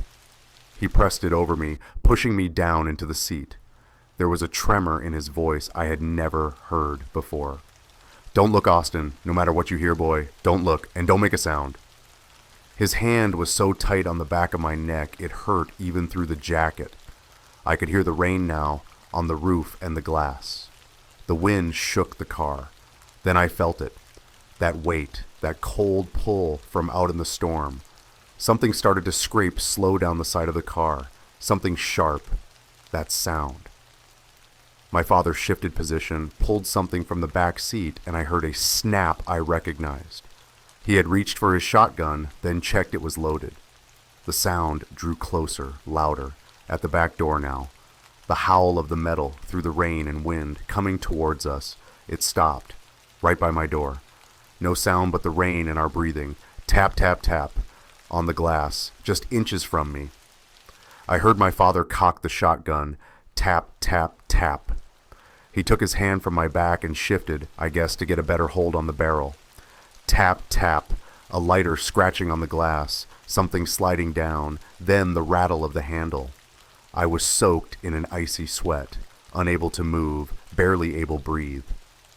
He pressed it over me, pushing me down into the seat. There was a tremor in his voice I had never heard before. Don't look, Austin. No matter what you hear, boy. Don't look, and don't make a sound. His hand was so tight on the back of my neck it hurt even through the jacket. I could hear the rain now on the roof and the glass. The wind shook the car. Then I felt it. That weight, that cold pull from out in the storm. Something started to scrape slow down the side of the car. Something sharp. That sound. My father shifted position, pulled something from the back seat, and I heard a snap I recognized. He had reached for his shotgun, then checked it was loaded. The sound drew closer, louder, at the back door now. The howl of the metal through the rain and wind, coming towards us. It stopped, right by my door. No sound but the rain and our breathing. Tap, tap, tap. On the glass, just inches from me. I heard my father cock the shotgun. Tap, tap, tap. He took his hand from my back and shifted, I guess, to get a better hold on the barrel. Tap, tap. A lighter scratching on the glass, something sliding down, then the rattle of the handle. I was soaked in an icy sweat, unable to move, barely able to breathe.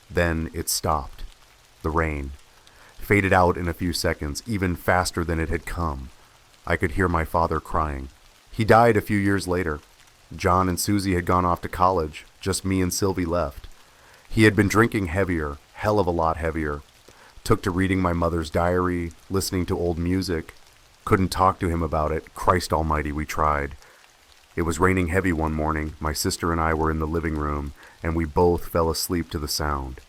Then it stopped. The rain faded out in a few seconds, even faster than it had come. I could hear my father crying. He died a few years later. John and Susie had gone off to college, just me and Sylvie left. He had been drinking heavier, hell of a lot heavier. Took to reading my mother's diary, listening to old music. Couldn't talk to him about it. Christ almighty, we tried. It was raining heavy one morning. My sister and I were in the living room, and we both fell asleep to the sound.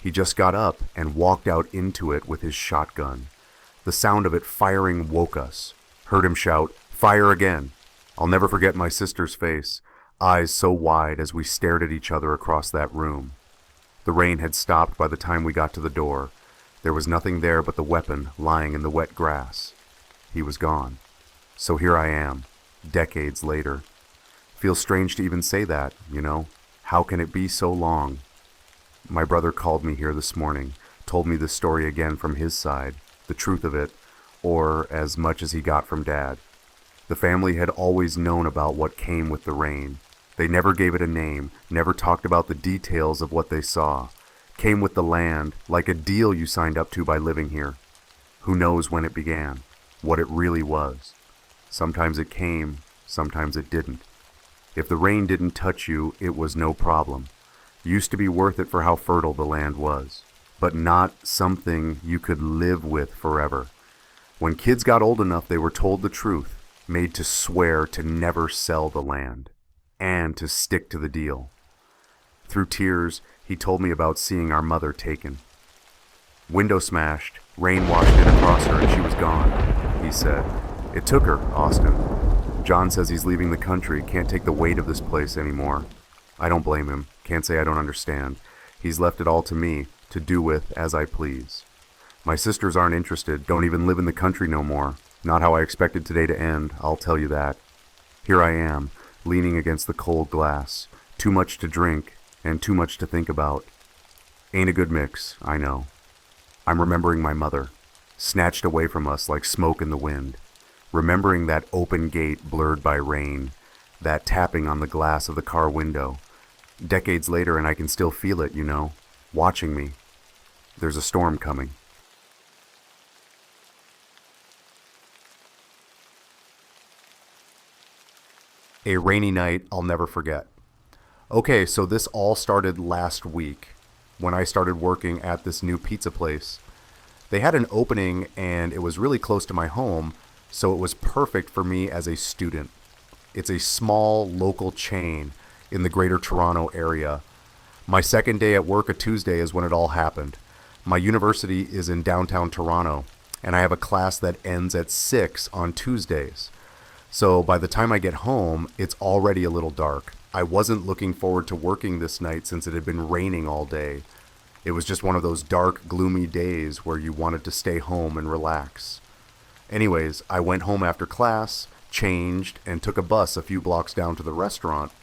He just got up and walked out into it with his shotgun. The sound of it firing woke us. Heard him shout, "Fire again!" I'll never forget my sister's face, eyes so wide as we stared at each other across that room. The rain had stopped by the time we got to the door. There was nothing there but the weapon lying in the wet grass. He was gone. So here I am, decades later. Feels strange to even say that, you know. How can it be so long? My brother called me here this morning, told me the story again from his side, the truth of it, or as much as he got from Dad. The family had always known about what came with the rain. They never gave it a name, never talked about the details of what they saw. Came with the land, like a deal you signed up to by living here. Who knows when it began, what it really was. Sometimes it came, sometimes it didn't. If the rain didn't touch you, it was no problem. Used to be worth it for how fertile the land was, but not something you could live with forever. When kids got old enough, they were told the truth, made to swear to never sell the land, and to stick to the deal. Through tears, he told me about seeing our mother taken. Window smashed, rain washed in across her, and she was gone, he said. It took her, Austin. John says he's leaving the country, can't take the weight of this place anymore. I don't blame him, can't say I don't understand. He's left it all to me, to do with as I please. My sisters aren't interested, don't even live in the country no more. Not how I expected today to end, I'll tell you that. Here I am, leaning against the cold glass. Too much to drink, and too much to think about. Ain't a good mix, I know. I'm remembering my mother, snatched away from us like smoke in the wind. Remembering that open gate blurred by rain, that tapping on the glass of the car window. Decades later, and I can still feel it, watching me. There's a storm coming. A rainy night I'll never forget. Okay, so this all started last week when I started working at this new pizza place. They had an opening and it was really close to my home, so it was perfect for me as a student. It's a small local chain in the greater Toronto area. My second day at work, a Tuesday, is when it all happened. My university is in downtown Toronto, and I have a class that ends at 6 on Tuesdays. So by the time I get home, it's already a little dark. I wasn't looking forward to working this night since it had been raining all day. It was just one of those dark, gloomy days where you wanted to stay home and relax. Anyways, I went home after class, changed, and took a bus a few blocks down to the restaurant.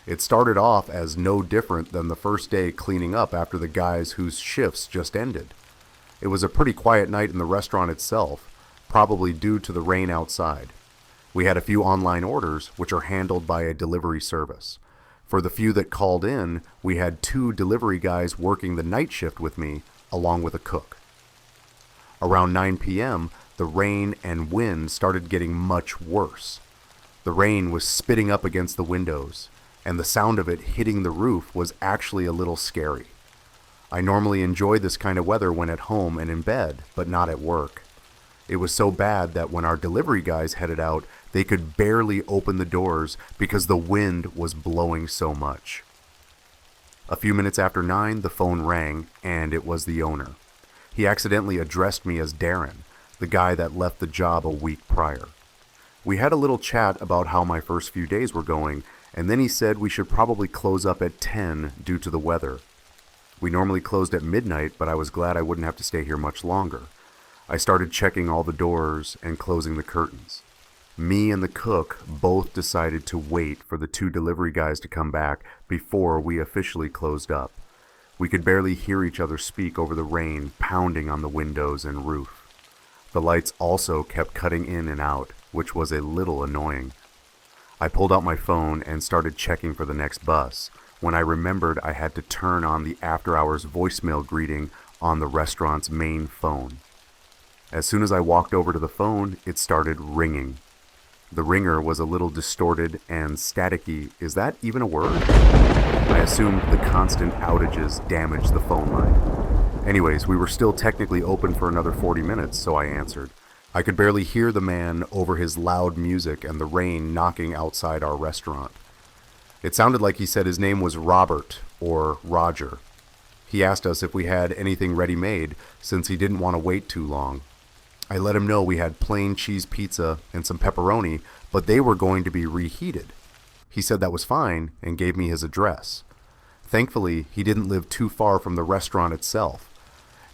It started off as no different than the first day cleaning up after the guys whose shifts just ended. It was a pretty quiet night in the restaurant itself, probably due to the rain outside. We had a few online orders, which are handled by a delivery service. For the few that called in, we had 2 delivery guys working the night shift with me, along with a cook. Around 9 p.m., the rain and wind started getting much worse. The rain was spitting up against the windows, and the sound of it hitting the roof was actually a little scary. I normally enjoy this kind of weather when at home and in bed, but not at work. It was so bad that when our delivery guys headed out, they could barely open the doors because the wind was blowing so much. A few minutes after 9, the phone rang, and it was the owner. He accidentally addressed me as Darren, the guy that left the job a week prior. We had a little chat about how my first few days were going, and then he said we should probably close up at 10 due to the weather. We normally closed at midnight, but I was glad I wouldn't have to stay here much longer. I started checking all the doors and closing the curtains. Me and the cook both decided to wait for the 2 delivery guys to come back before we officially closed up. We could barely hear each other speak over the rain pounding on the windows and roof. The lights also kept cutting in and out, which was a little annoying. I pulled out my phone and started checking for the next bus when I remembered I had to turn on the after-hours voicemail greeting on the restaurant's main phone. As soon as I walked over to the phone, it started ringing. The ringer was a little distorted and staticky. Is that even a word? I assumed the constant outages damaged the phone line. Anyways, we were still technically open for another 40 minutes, so I answered. I could barely hear the man over his loud music and the rain knocking outside our restaurant. It sounded like he said his name was Robert or Roger. He asked us if we had anything ready-made since he didn't want to wait too long. I let him know we had plain cheese pizza and some pepperoni, but they were going to be reheated. He said that was fine and gave me his address. Thankfully, he didn't live too far from the restaurant itself.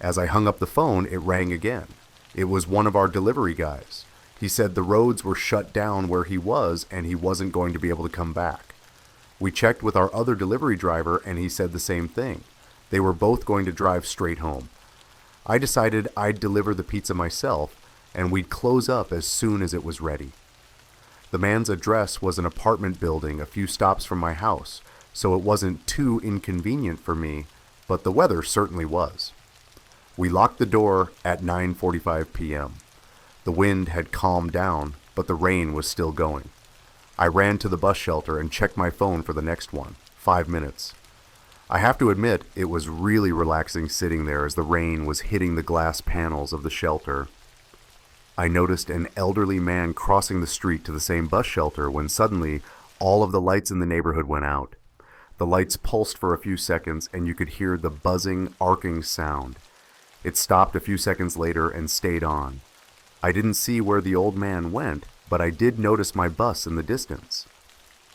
As I hung up the phone, it rang again. It was one of our delivery guys. He said the roads were shut down where he was and he wasn't going to be able to come back. We checked with our other delivery driver and he said the same thing. They were both going to drive straight home. I decided I'd deliver the pizza myself, and we'd close up as soon as it was ready. The man's address was an apartment building a few stops from my house, so it wasn't too inconvenient for me, but the weather certainly was. We locked the door at 9:45 p.m. The wind had calmed down, but the rain was still going. I ran to the bus shelter and checked my phone for the next one, 5 minutes. I have to admit, it was really relaxing sitting there as the rain was hitting the glass panels of the shelter. I noticed an elderly man crossing the street to the same bus shelter when suddenly all of the lights in the neighborhood went out. The lights pulsed for a few seconds and you could hear the buzzing, arcing sound. It stopped a few seconds later and stayed on. I didn't see where the old man went, but I did notice my bus in the distance.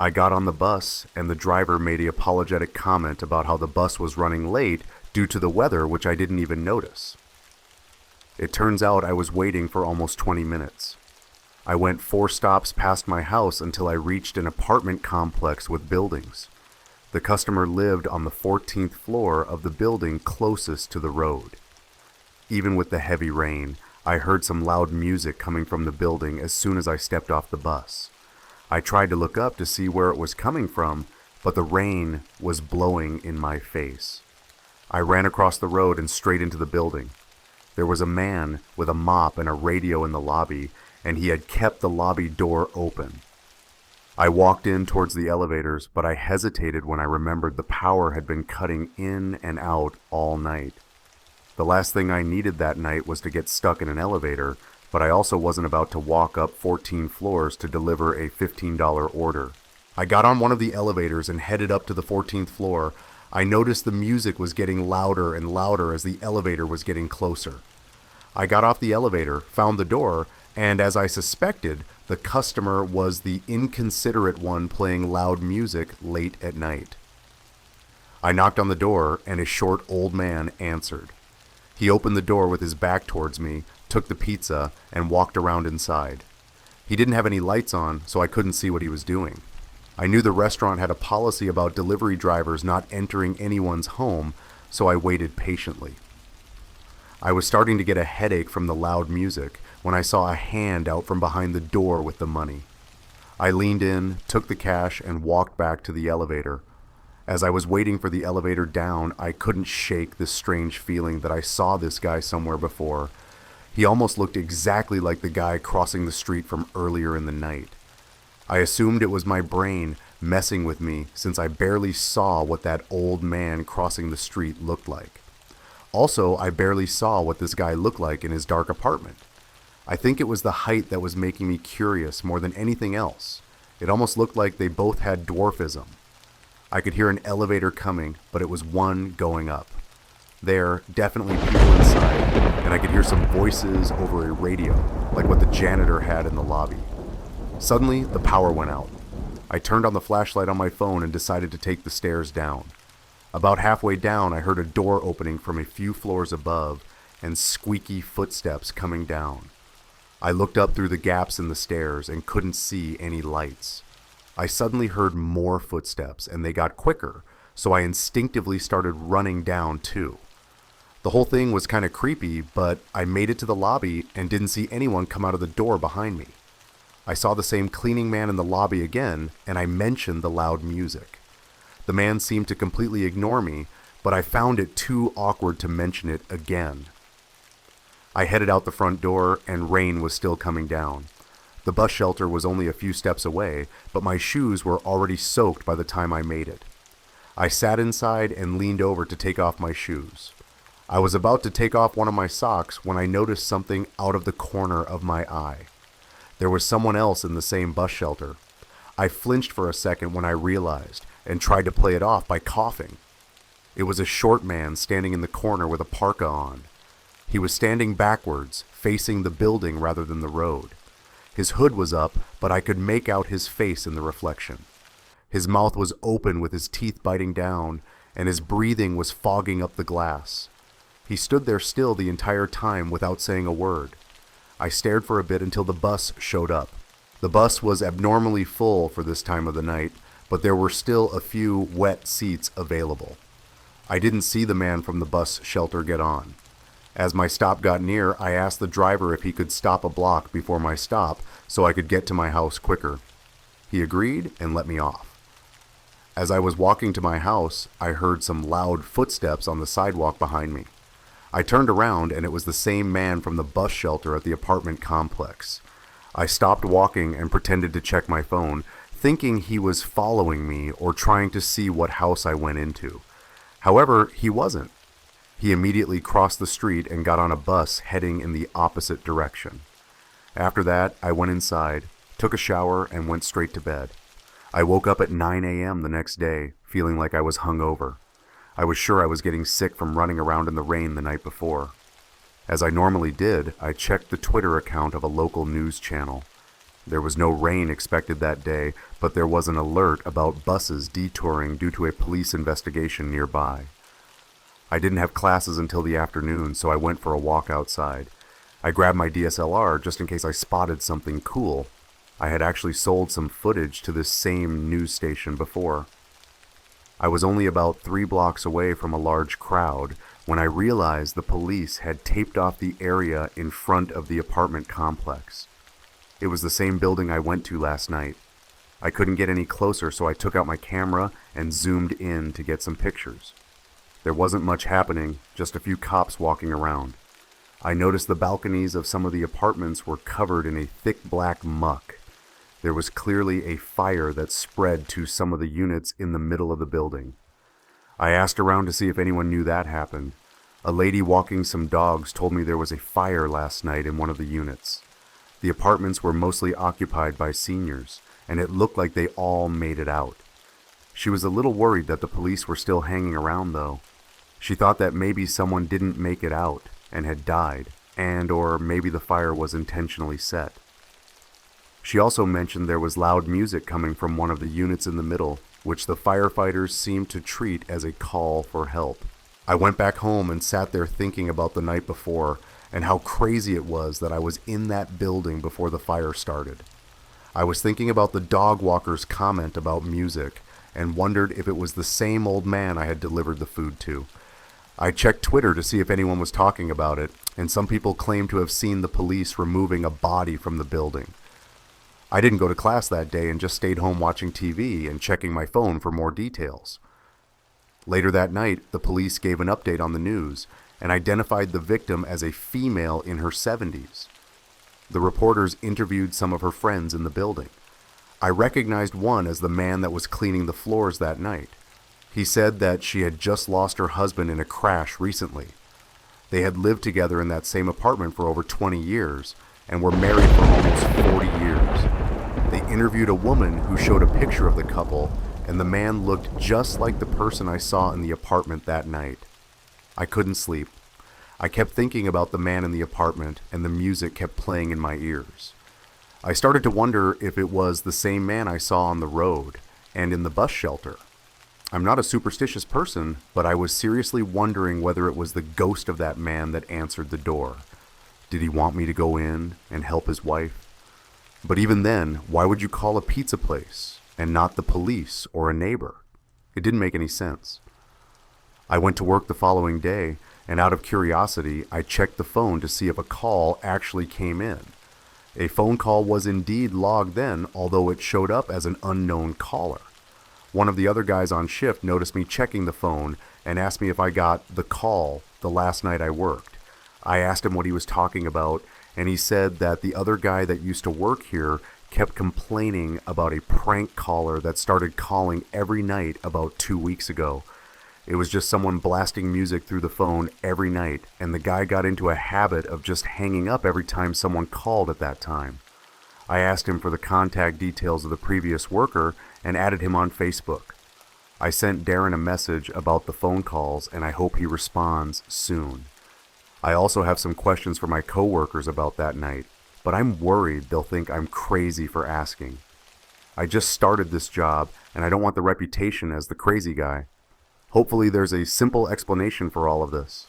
I got on the bus, and the driver made an apologetic comment about how the bus was running late due to the weather, which I didn't even notice. It turns out I was waiting for almost 20 minutes. I went 4 stops past my house until I reached an apartment complex with buildings. The customer lived on the 14th floor of the building closest to the road. Even with the heavy rain, I heard some loud music coming from the building as soon as I stepped off the bus. I tried to look up to see where it was coming from, but the rain was blowing in my face. I ran across the road and straight into the building. There was a man with a mop and a radio in the lobby, and he had kept the lobby door open. I walked in towards the elevators, but I hesitated when I remembered the power had been cutting in and out all night. The last thing I needed that night was to get stuck in an elevator, but I also wasn't about to walk up 14 floors to deliver a $15 order. I got on one of the elevators and headed up to the 14th floor. I noticed the music was getting louder and louder as the elevator was getting closer. I got off the elevator, found the door, and as I suspected, the customer was the inconsiderate one playing loud music late at night. I knocked on the door, and a short old man answered. He opened the door with his back towards me, took the pizza, and walked around inside. He didn't have any lights on, so I couldn't see what he was doing. I knew the restaurant had a policy about delivery drivers not entering anyone's home, so I waited patiently. I was starting to get a headache from the loud music when I saw a hand out from behind the door with the money. I leaned in, took the cash, and walked back to the elevator. As I was waiting for the elevator down, I couldn't shake this strange feeling that I saw this guy somewhere before. He almost looked exactly like the guy crossing the street from earlier in the night. I assumed it was my brain messing with me since I barely saw what that old man crossing the street looked like. Also, I barely saw what this guy looked like in his dark apartment. I think it was the height that was making me curious more than anything else. It almost looked like they both had dwarfism. I could hear an elevator coming, but it was one going up. There, definitely people inside, and I could hear some voices over a radio, like what the janitor had in the lobby. Suddenly, the power went out. I turned on the flashlight on my phone and decided to take the stairs down. About halfway down, I heard a door opening from a few floors above and squeaky footsteps coming down. I looked up through the gaps in the stairs and couldn't see any lights. I suddenly heard more footsteps, and they got quicker, so I instinctively started running down too. The whole thing was kind of creepy, but I made it to the lobby and didn't see anyone come out of the door behind me. I saw the same cleaning man in the lobby again, and I mentioned the loud music. The man seemed to completely ignore me, but I found it too awkward to mention it again. I headed out the front door, and rain was still coming down. The bus shelter was only a few steps away, but my shoes were already soaked by the time I made it. I sat inside and leaned over to take off my shoes. I was about to take off one of my socks when I noticed something out of the corner of my eye. There was someone else in the same bus shelter. I flinched for a second when I realized, and tried to play it off by coughing. It was a short man standing in the corner with a parka on. He was standing backwards, facing the building rather than the road. His hood was up, but I could make out his face in the reflection. His mouth was open with his teeth biting down, and his breathing was fogging up the glass. He stood there still the entire time without saying a word. I stared for a bit until the bus showed up. The bus was abnormally full for this time of the night, but there were still a few wet seats available. I didn't see the man from the bus shelter get on. As my stop got near, I asked the driver if he could stop a block before my stop so I could get to my house quicker. He agreed and let me off. As I was walking to my house, I heard some loud footsteps on the sidewalk behind me. I turned around and it was the same man from the bus shelter at the apartment complex. I stopped walking and pretended to check my phone, thinking he was following me or trying to see what house I went into. However, he wasn't. He immediately crossed the street and got on a bus heading in the opposite direction. After that, I went inside, took a shower, and went straight to bed. I woke up at 9 a.m. the next day, feeling like I was hungover. I was sure I was getting sick from running around in the rain the night before. As I normally did, I checked the Twitter account of a local news channel. There was no rain expected that day, but there was an alert about buses detouring due to a police investigation nearby. I didn't have classes until the afternoon, so I went for a walk outside. I grabbed my DSLR just in case I spotted something cool. I had actually sold some footage to this same news station before. I was only about 3 blocks away from a large crowd when I realized the police had taped off the area in front of the apartment complex. It was the same building I went to last night. I couldn't get any closer, so I took out my camera and zoomed in to get some pictures. There wasn't much happening, just a few cops walking around. I noticed the balconies of some of the apartments were covered in a thick black muck. There was clearly a fire that spread to some of the units in the middle of the building. I asked around to see if anyone knew that happened. A lady walking some dogs told me there was a fire last night in one of the units. The apartments were mostly occupied by seniors, and it looked like they all made it out. She was a little worried that the police were still hanging around, though. She thought that maybe someone didn't make it out and had died, or maybe the fire was intentionally set. She also mentioned there was loud music coming from one of the units in the middle, which the firefighters seemed to treat as a call for help. I went back home and sat there thinking about the night before and how crazy it was that I was in that building before the fire started. I was thinking about the dog walker's comment about music and wondered if it was the same old man I had delivered the food to. I checked Twitter to see if anyone was talking about it, and some people claimed to have seen the police removing a body from the building. I didn't go to class that day and just stayed home watching TV and checking my phone for more details. Later that night, the police gave an update on the news and identified the victim as a female in her 70s. The reporters interviewed some of her friends in the building. I recognized one as the man that was cleaning the floors that night. He said that she had just lost her husband in a crash recently. They had lived together in that same apartment for over 20 years and were married for almost 40 years. They interviewed a woman who showed a picture of the couple, and the man looked just like the person I saw in the apartment that night. I couldn't sleep. I kept thinking about the man in the apartment, and the music kept playing in my ears. I started to wonder if it was the same man I saw on the road and in the bus shelter. I'm not a superstitious person, but I was seriously wondering whether it was the ghost of that man that answered the door. Did he want me to go in and help his wife? But even then, why would you call a pizza place and not the police or a neighbor? It didn't make any sense. I went to work the following day, and out of curiosity, I checked the phone to see if a call actually came in. A phone call was indeed logged then, although it showed up as an unknown caller. One of the other guys on shift noticed me checking the phone and asked me if I got the call the last night I worked. I asked him what he was talking about, and he said that the other guy that used to work here kept complaining about a prank caller that started calling every night about 2 weeks ago. It was just someone blasting music through the phone every night, and the guy got into a habit of just hanging up every time someone called at that time. I asked him for the contact details of the previous worker and added him on Facebook. I sent Darren a message about the phone calls, and I hope he responds soon. I also have some questions for my coworkers about that night, but I'm worried they'll think I'm crazy for asking. I just started this job, and I don't want the reputation as the crazy guy. Hopefully there's a simple explanation for all of this.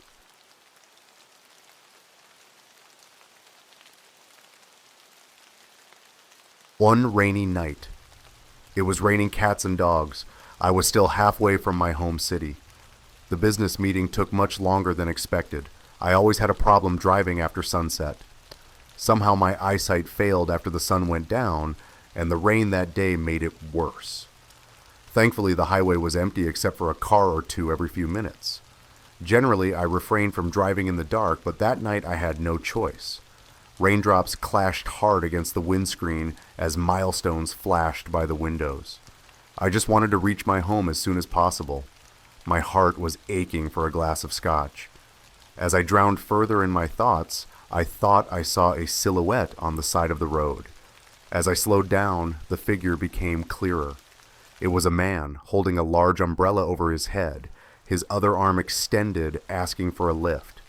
One rainy night. It was raining cats and dogs. I was still halfway from my home city. The business meeting took much longer than expected. I always had a problem driving after sunset. Somehow my eyesight failed after the sun went down, and the rain that day made it worse. Thankfully, the highway was empty except for a car or two every few minutes. Generally, I refrained from driving in the dark, but that night I had no choice. Raindrops clashed hard against the windscreen as milestones flashed by the windows. I just wanted to reach my home as soon as possible. My heart was aching for a glass of scotch. As I drowned further in my thoughts, I thought I saw a silhouette on the side of the road. As I slowed down, the figure became clearer. It was a man holding a large umbrella over his head, his other arm extended, asking for a lift.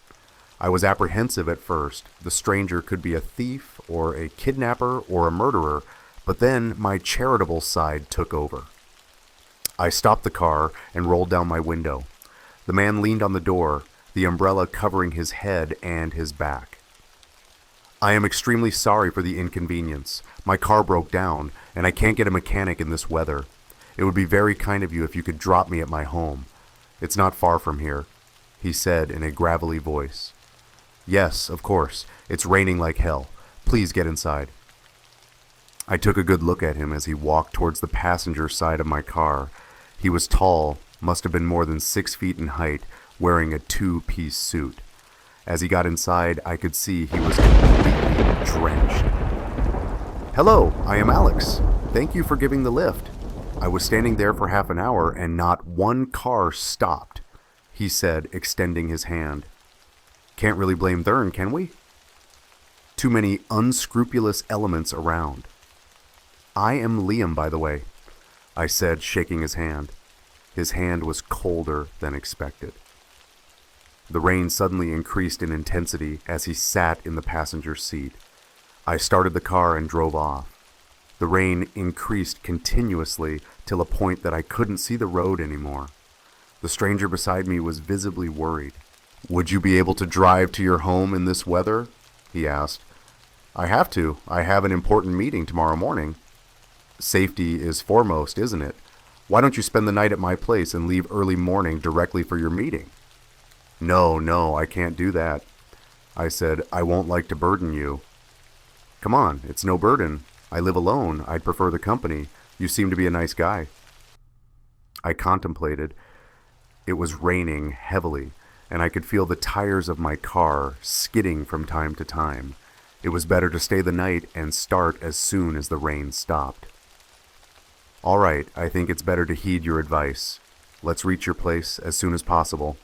I was apprehensive at first. The stranger could be a thief or a kidnapper or a murderer, but then my charitable side took over. I stopped the car and rolled down my window. The man leaned on the door, the umbrella covering his head and his back. I am extremely sorry for the inconvenience. My car broke down, and I can't get a mechanic in this weather. It would be very kind of you if you could drop me at my home. It's not far from here, he said in a gravelly voice. Yes, of course. It's raining like hell. Please get inside. I took a good look at him as he walked towards the passenger side of my car. He was tall, must have been more than 6 feet in height, wearing a 2-piece suit. As he got inside, I could see he was completely drenched. "Hello, I am Alex. Thank you for giving the lift. I was standing there for half an hour and not one car stopped," he said, extending his hand. "Can't really blame Thurn, can we? Too many unscrupulous elements around." "I am Liam, by the way," I said, shaking his hand. His hand was colder than expected. The rain suddenly increased in intensity as he sat in the passenger seat. I started the car and drove off. The rain increased continuously till a point that I couldn't see the road anymore. The stranger beside me was visibly worried. "Would you be able to drive to your home in this weather?" he asked. "I have to. I have an important meeting tomorrow morning." "Safety is foremost, isn't it? Why don't you spend the night at my place and leave early morning directly for your meeting?" No, I can't do that," I said. "I won't like to burden you." "Come on, it's no burden. I live alone. I'd prefer the company. You seem to be a nice guy." I contemplated. It was raining heavily, and I could feel the tires of my car skidding from time to time. It was better to stay the night and start as soon as the rain stopped. "All right, I think it's better to heed your advice. Let's reach your place as soon as possible."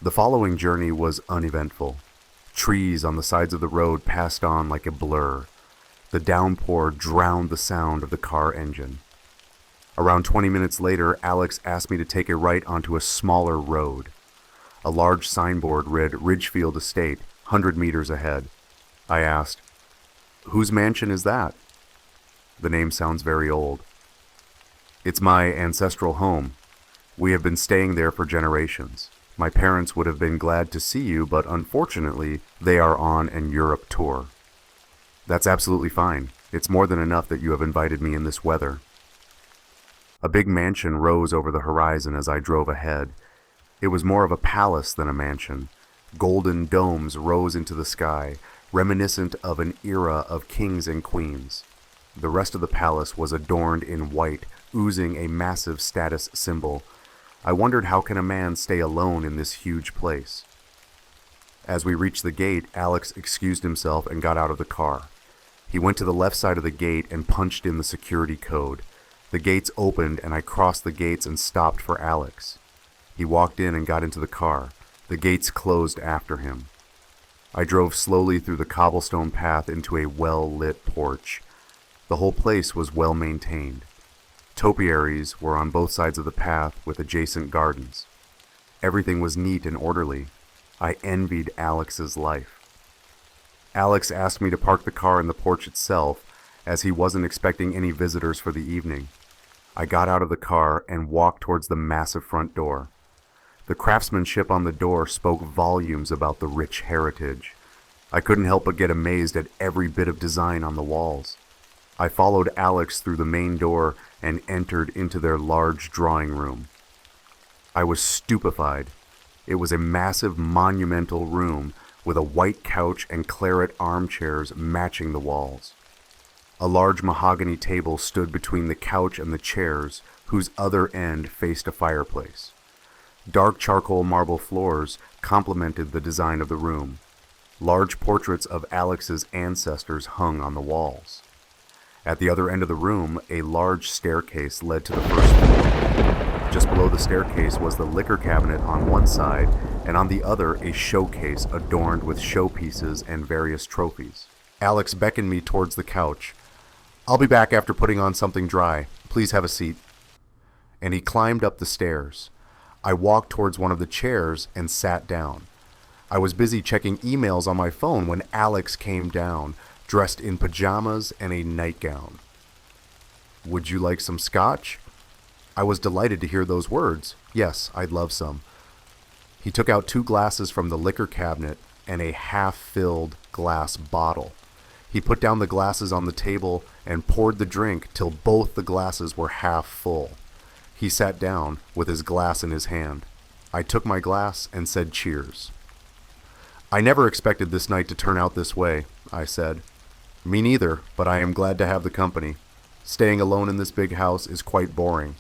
The following journey was uneventful. Trees on the sides of the road passed on like a blur. The downpour drowned the sound of the car engine. Around 20 minutes later, Alex asked me to take a right onto a smaller road. A large signboard read Ridgefield Estate, 100 meters ahead. I asked, "Whose mansion is that?" "The name sounds very old." "It's my ancestral home. We have been staying there for generations. My parents would have been glad to see you, but unfortunately, they are on an Europe tour." "That's absolutely fine. It's more than enough that you have invited me in this weather." A big mansion rose over the horizon as I drove ahead. It was more of a palace than a mansion. Golden domes rose into the sky, reminiscent of an era of kings and queens. The rest of the palace was adorned in white, oozing a massive status symbol. I wondered, how can a man stay alone in this huge place? As we reached the gate, Alex excused himself and got out of the car. He went to the left side of the gate and punched in the security code. The gates opened and I crossed the gates and stopped for Alex. He walked in and got into the car. The gates closed after him. I drove slowly through the cobblestone path into a well-lit porch. The whole place was well maintained. Topiaries were on both sides of the path with adjacent gardens. Everything was neat and orderly. I envied Alex's life. Alex asked me to park the car in the porch itself, as he wasn't expecting any visitors for the evening. I got out of the car and walked towards the massive front door. The craftsmanship on the door spoke volumes about the rich heritage. I couldn't help but get amazed at every bit of design on the walls. I followed Alex through the main door and entered into their large drawing room. I was stupefied. It was a massive, monumental room with a white couch and claret armchairs matching the walls. A large mahogany table stood between the couch and the chairs, whose other end faced a fireplace. Dark charcoal marble floors complemented the design of the room. Large portraits of Alex's ancestors hung on the walls. At the other end of the room, a large staircase led to the first floor. Just below the staircase was the liquor cabinet on one side, and on the other a showcase adorned with showpieces and various trophies. Alex beckoned me towards the couch. "I'll be back after putting on something dry. Please have a seat." And he climbed up the stairs. I walked towards one of the chairs and sat down. I was busy checking emails on my phone when Alex came down, dressed in pajamas and a nightgown. "Would you like some scotch?" I was delighted to hear those words. Yes, I'd love some. He took out 2 glasses from the liquor cabinet and a half-filled glass bottle. He put down the glasses on the table and poured the drink till both the glasses were half full. He sat down with his glass in his hand. I took my glass and said cheers. "I never expected this night to turn out this way," I said. Me neither, but I am glad to have the company. Staying alone in this big house is quite boring.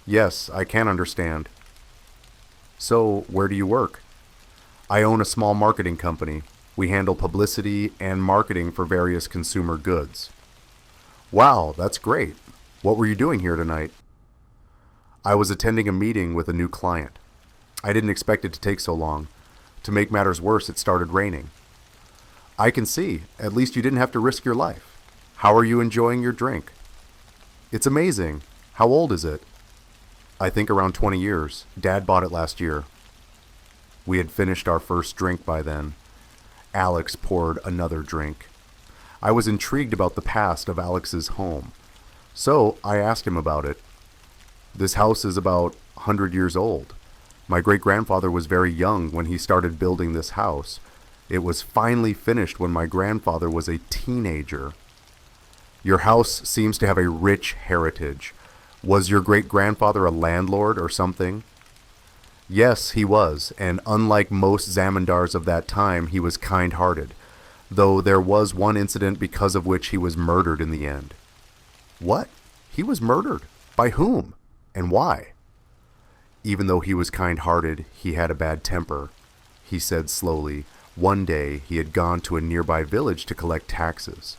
Yes, I can understand. So, where do you work? I own a small marketing company. We handle publicity and marketing for various consumer goods. Wow, that's great. What were you doing here tonight? I was attending a meeting with a new client. I didn't expect it to take so long. To make matters worse, it started raining. I can see. At least you didn't have to risk your life. How are you enjoying your drink? It's amazing. How old is it? I think around 20 years. Dad bought it last year. We had finished our first drink by then. Alex poured another drink. I was intrigued about the past of Alex's home. So I asked him about it. This house is about 100 years old. My great-grandfather was very young when he started building this house. It was finally finished when my grandfather was a teenager. Your house seems to have a rich heritage. Was your great-grandfather a landlord or something? Yes, he was, and unlike most zamindars of that time, he was kind-hearted, though there was one incident because of which he was murdered in the end. What? He was murdered? By whom? And why? Even though he was kind-hearted, he had a bad temper. He said slowly, one day he had gone to a nearby village to collect taxes.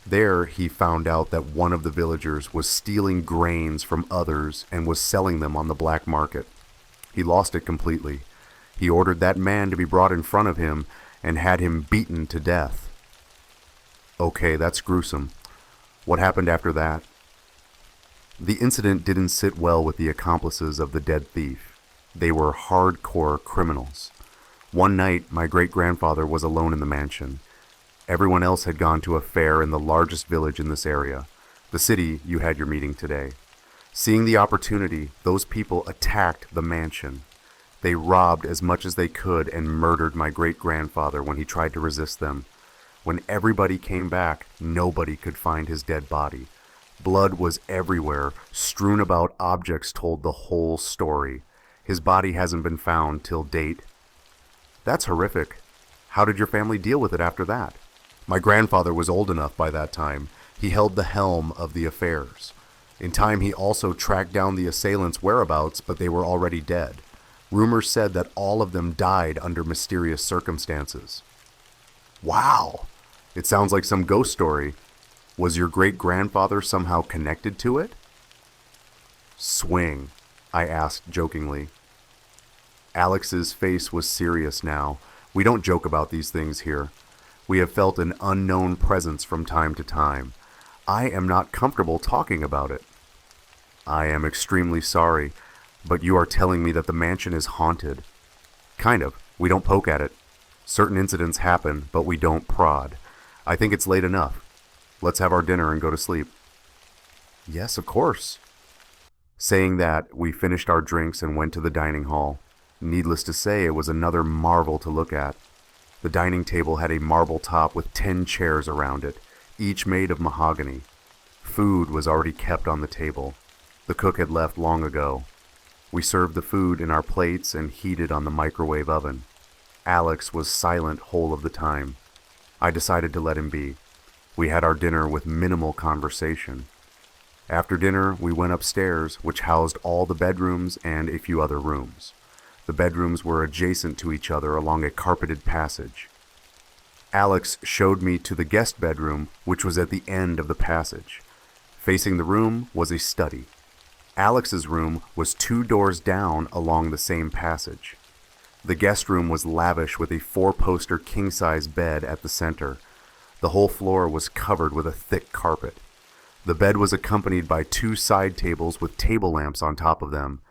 There he found out that one of the villagers was stealing grains from others and was selling them on the black market. He lost it completely. He ordered that man to be brought in front of him and had him beaten to death. Okay, that's gruesome. What happened after that? The incident didn't sit well with the accomplices of the dead thief. They were hardcore criminals. One night, my great-grandfather was alone in the mansion. Everyone else had gone to a fair in the largest village in this area, the city you had your meeting today. Seeing the opportunity, those people attacked the mansion. They robbed as much as they could and murdered my great-grandfather when he tried to resist them. When everybody came back, nobody could find his dead body. Blood was everywhere, strewn about objects told the whole story. His body hasn't been found till date. That's horrific. How did your family deal with it after that? My grandfather was old enough by that time. He held the helm of the affairs. In time, he also tracked down the assailants' whereabouts, but they were already dead. Rumors said that all of them died under mysterious circumstances. Wow! It sounds like some ghost story. Was your great-grandfather somehow connected to it? Swing, I asked jokingly. Alex's face was serious now. We don't joke about these things here. We have felt an unknown presence from time to time. I am not comfortable talking about it. I am extremely sorry, but you are telling me that the mansion is haunted. Kind of. We don't poke at it. Certain incidents happen, but we don't prod. I think it's late enough. Let's have our dinner and go to sleep. Yes, of course. Saying that, we finished our drinks and went to the dining hall. Needless to say, it was another marvel to look at. The dining table had a marble top with 10 chairs around it, each made of mahogany. Food was already kept on the table. The cook had left long ago. We served the food in our plates and heated on the microwave oven. Alex was silent whole of the time. I decided to let him be. We had our dinner with minimal conversation. After dinner, we went upstairs, which housed all the bedrooms and a few other rooms. The bedrooms were adjacent to each other along a carpeted passage. Alex showed me to the guest bedroom, which was at the end of the passage. Facing the room was a study. Alex's room was 2 doors down along the same passage. The guest room was lavish with a 4-poster king-size bed at the center. The whole floor was covered with a thick carpet. The bed was accompanied by 2 side tables with table lamps on top of them.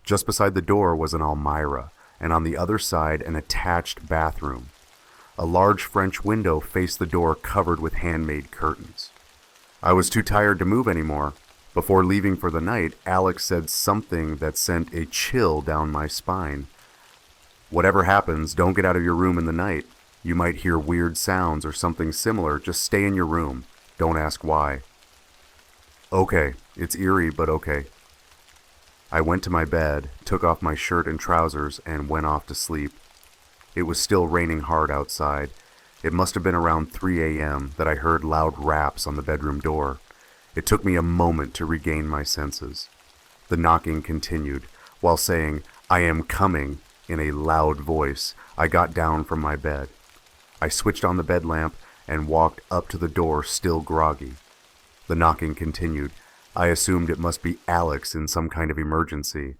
Just beside the door was an almirah, and on the other side an attached bathroom. A large French window faced the door covered with handmade curtains. I was too tired to move anymore. Before leaving for the night, Alex said something that sent a chill down my spine. Whatever happens, don't get out of your room in the night. You might hear weird sounds or something similar. Just stay in your room. Don't ask why. Okay, it's eerie, but okay. I went to my bed, took off my shirt and trousers, and went off to sleep. It was still raining hard outside. It must have been around 3 a.m. that I heard loud raps on the bedroom door. It took me a moment to regain my senses. The knocking continued. While saying, "I am coming," in a loud voice, I got down from my bed. I switched on the bed lamp and walked up to the door, still groggy. The knocking continued. I assumed it must be Alex in some kind of emergency.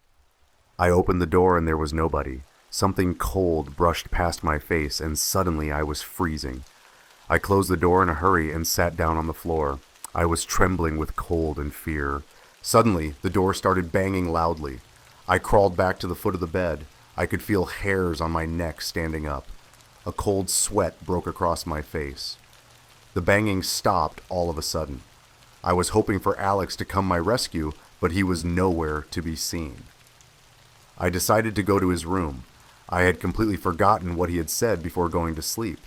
I opened the door and there was nobody. Something cold brushed past my face and suddenly I was freezing. I closed the door in a hurry and sat down on the floor. I was trembling with cold and fear. Suddenly, the door started banging loudly. I crawled back to the foot of the bed. I could feel hairs on my neck standing up. A cold sweat broke across my face. The banging stopped all of a sudden. I was hoping for Alex to come my rescue, but he was nowhere to be seen. I decided to go to his room. I had completely forgotten what he had said before going to sleep.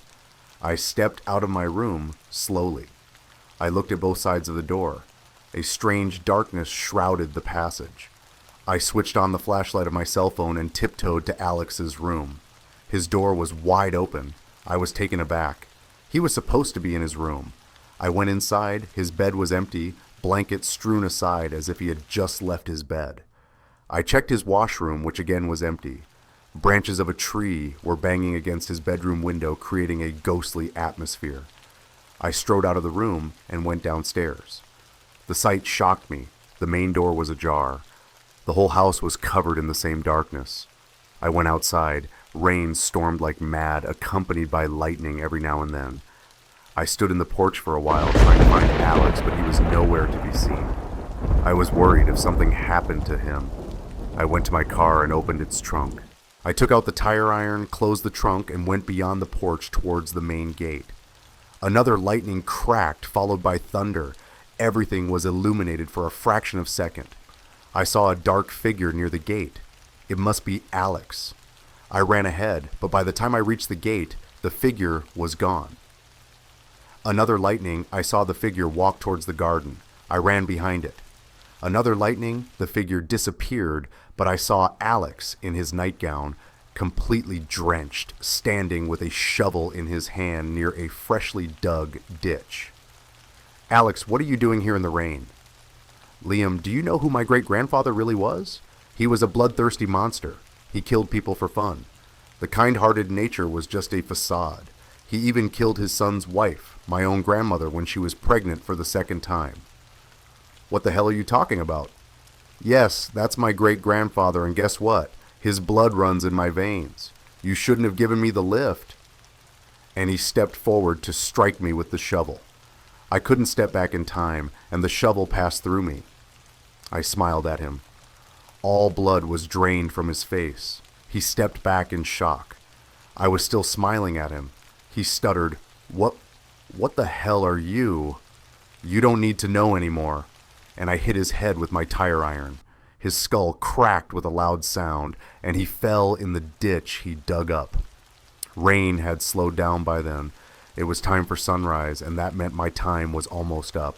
I stepped out of my room slowly. I looked at both sides of the door. A strange darkness shrouded the passage. I switched on the flashlight of my cell phone and tiptoed to Alex's room. His door was wide open. I was taken aback. He was supposed to be in his room. I went inside. His bed was empty, blankets strewn aside as if he had just left his bed. I checked his washroom, which again was empty. Branches of a tree were banging against his bedroom window, creating a ghostly atmosphere. I strode out of the room and went downstairs. The sight shocked me. The main door was ajar. The whole house was covered in the same darkness. I went outside. Rain stormed like mad, accompanied by lightning every now and then. I stood in the porch for a while trying to find Alex, but he was nowhere to be seen. I was worried if something happened to him. I went to my car and opened its trunk. I took out the tire iron, closed the trunk, and went beyond the porch towards the main gate. Another lightning cracked, followed by thunder. Everything was illuminated for a fraction of a second. I saw a dark figure near the gate. It must be Alex. I ran ahead, but by the time I reached the gate, the figure was gone. Another lightning, I saw the figure walk towards the garden. I ran behind it. Another lightning, the figure disappeared, but I saw Alex in his nightgown, completely drenched, standing with a shovel in his hand near a freshly dug ditch. "Alex, what are you doing here in the rain?" "Liam, do you know who my great-grandfather really was? He was a bloodthirsty monster. He killed people for fun. The kind-hearted nature was just a facade. He even killed his son's wife, my own grandmother, when she was pregnant for the second time." "What the hell are you talking about?" "Yes, that's my great-grandfather, and guess what? His blood runs in my veins. You shouldn't have given me the lift." And he stepped forward to strike me with the shovel. I couldn't step back in time, and the shovel passed through me. I smiled at him. All blood was drained from his face. He stepped back in shock. I was still smiling at him. He stuttered, What the hell are you?" "You don't need to know anymore." And I hit his head with my tire iron. His skull cracked with a loud sound, and he fell in the ditch he dug up. Rain had slowed down by then. It was time for sunrise, and that meant my time was almost up.